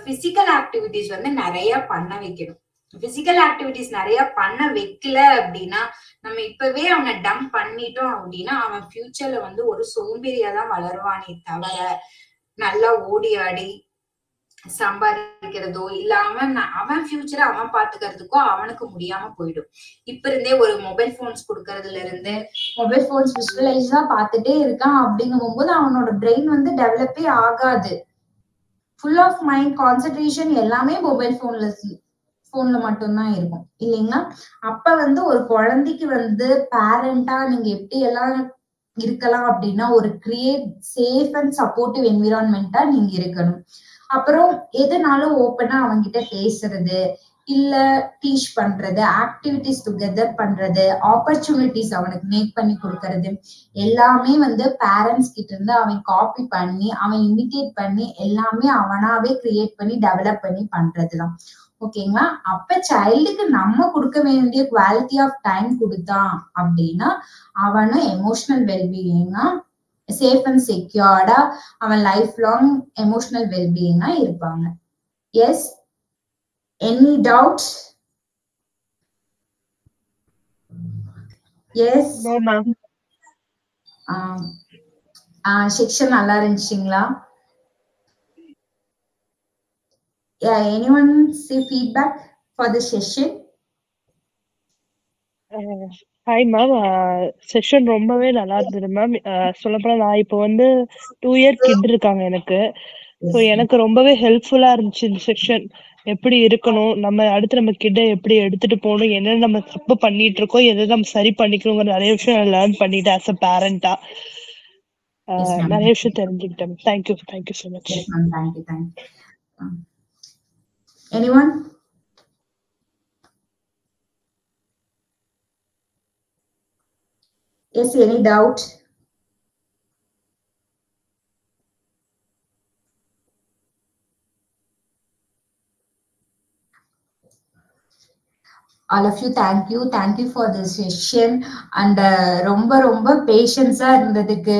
பிசிக்கல் ஆக்டிவிட்டிஸ் வந்து நிறைய பண்ண வைக்கணும். பிசிக்கல் ஆக்டிவிட்டிஸ் நிறைய பண்ண வைக்கல அப்படின்னா நம்ம இப்பவே அவனை டம்ப் பண்ணிட்டோம் அப்படின்னா அவன் ஃபியூச்சர்ல வந்து ஒரு சோம்பேறியா தான் வளருவானே தவிர நல்லா ஓடி ஆடி சம்பாதிக்கிறதோ இல்லாம அவன் ஃபியூச்சரை அவன் பாத்துக்கிறதுக்கோ அவனுக்கு முடியாம போயிடும். இப்ப இருந்தே ஒரு மொபைல் போன்ஸ் கொடுக்கறதுல இருந்து மொபைல் போன்ஸ் விஷுவலைஸா பாத்துட்டே இருக்கான் அப்படிங்கும் போது அவனோட பிரெயின் வந்து டெவலப்பே ஆகாது. ஃபுல் ஆஃப் மைண்ட் கான்சென்ட்ரேஷன் எல்லாமே மொபைல் போன்ல மட்டும்தான் இருக்கும் இல்லைங்களா? அப்ப வந்து ஒரு குழந்தைக்கு வந்து பேரண்டா நீங்க எப்படி எல்லாம் இருக்கலாம் அப்படின்னா ஒரு கிரியேட் சேஃப் அண்ட் சப்போர்ட்டிவ் என்விரான்மெண்டா நீங்க இருக்கணும். அப்புறம் எதுனாலும் ஓப்பனா அவங்கிட்ட பேசுறது, இல்ல டீச் பண்றது, ஆக்டிவிட்டிஸ் டுகெதர் பண்றது, ஆப்பர்ச்சுனிட்டிஸ் அவனுக்கு மேக் பண்ணி கொடுக்கறது எல்லாமே வந்து பேரண்ட்ஸ் கிட்ட இருந்து அவன் காப்பி பண்ணி அவன் இமிட்டேட் பண்ணி எல்லாமே அவனாவே கிரியேட் பண்ணி டெவலப் பண்ணி பண்றதுதான் ஓகேங்களா? அப்ப சைல்டுக்கு நம்ம கொடுக்க வேண்டிய குவாலிட்டி ஆஃப் டைம் கொடுத்தான் அப்படின்னா அவனும் எமோஷனல் வெல்பீயிங்கா சேஃப் அண்ட் செக்யூர்டா அவன் லைஃப் லாங் எமோஷனல் வெல்பீயிங்கா இருப்பாங்க. Yes, any doubt? Yes section நல்லா இருந்துச்சுங்களா? Anyone say feedback for the session?
Hi ma'am. Session ரொம்பவே நல்லா இருந்தது மேம். சொல்லப்போனா நான் இப்போ வந்து 2 இயர் கிட் இருக்காங்க எனக்கு. ஸோ எனக்கு ரொம்பவே ஹெல்ப்ஃபுல்லா இருந்துச்சு இந்த செஷன். எப்படி இருக்கணும், அடுத்து நம்ம கிட்ட எப்படி எடுத்துட்டு போகணும், என்னென்ன நம்ம தப்பு பண்ணிட்டு இருக்கோம், எதை நம்ம சரி பண்ணிக்கணுங்கிற நிறைய விஷயம் நான் லேர்ன் பண்ணிட்டேன் ஆஸ் அ பேரண்டா.
Yes, ma'am.
நிறைய விஷயம் தெரிஞ்சுக்கிட்டேன். Thank you so much.
Yes, ma'am. Thank you. Anyone? Yes, any doubt? All of you, thank you for this session and ரொம்ப patience-ஆ இருந்ததுக்கு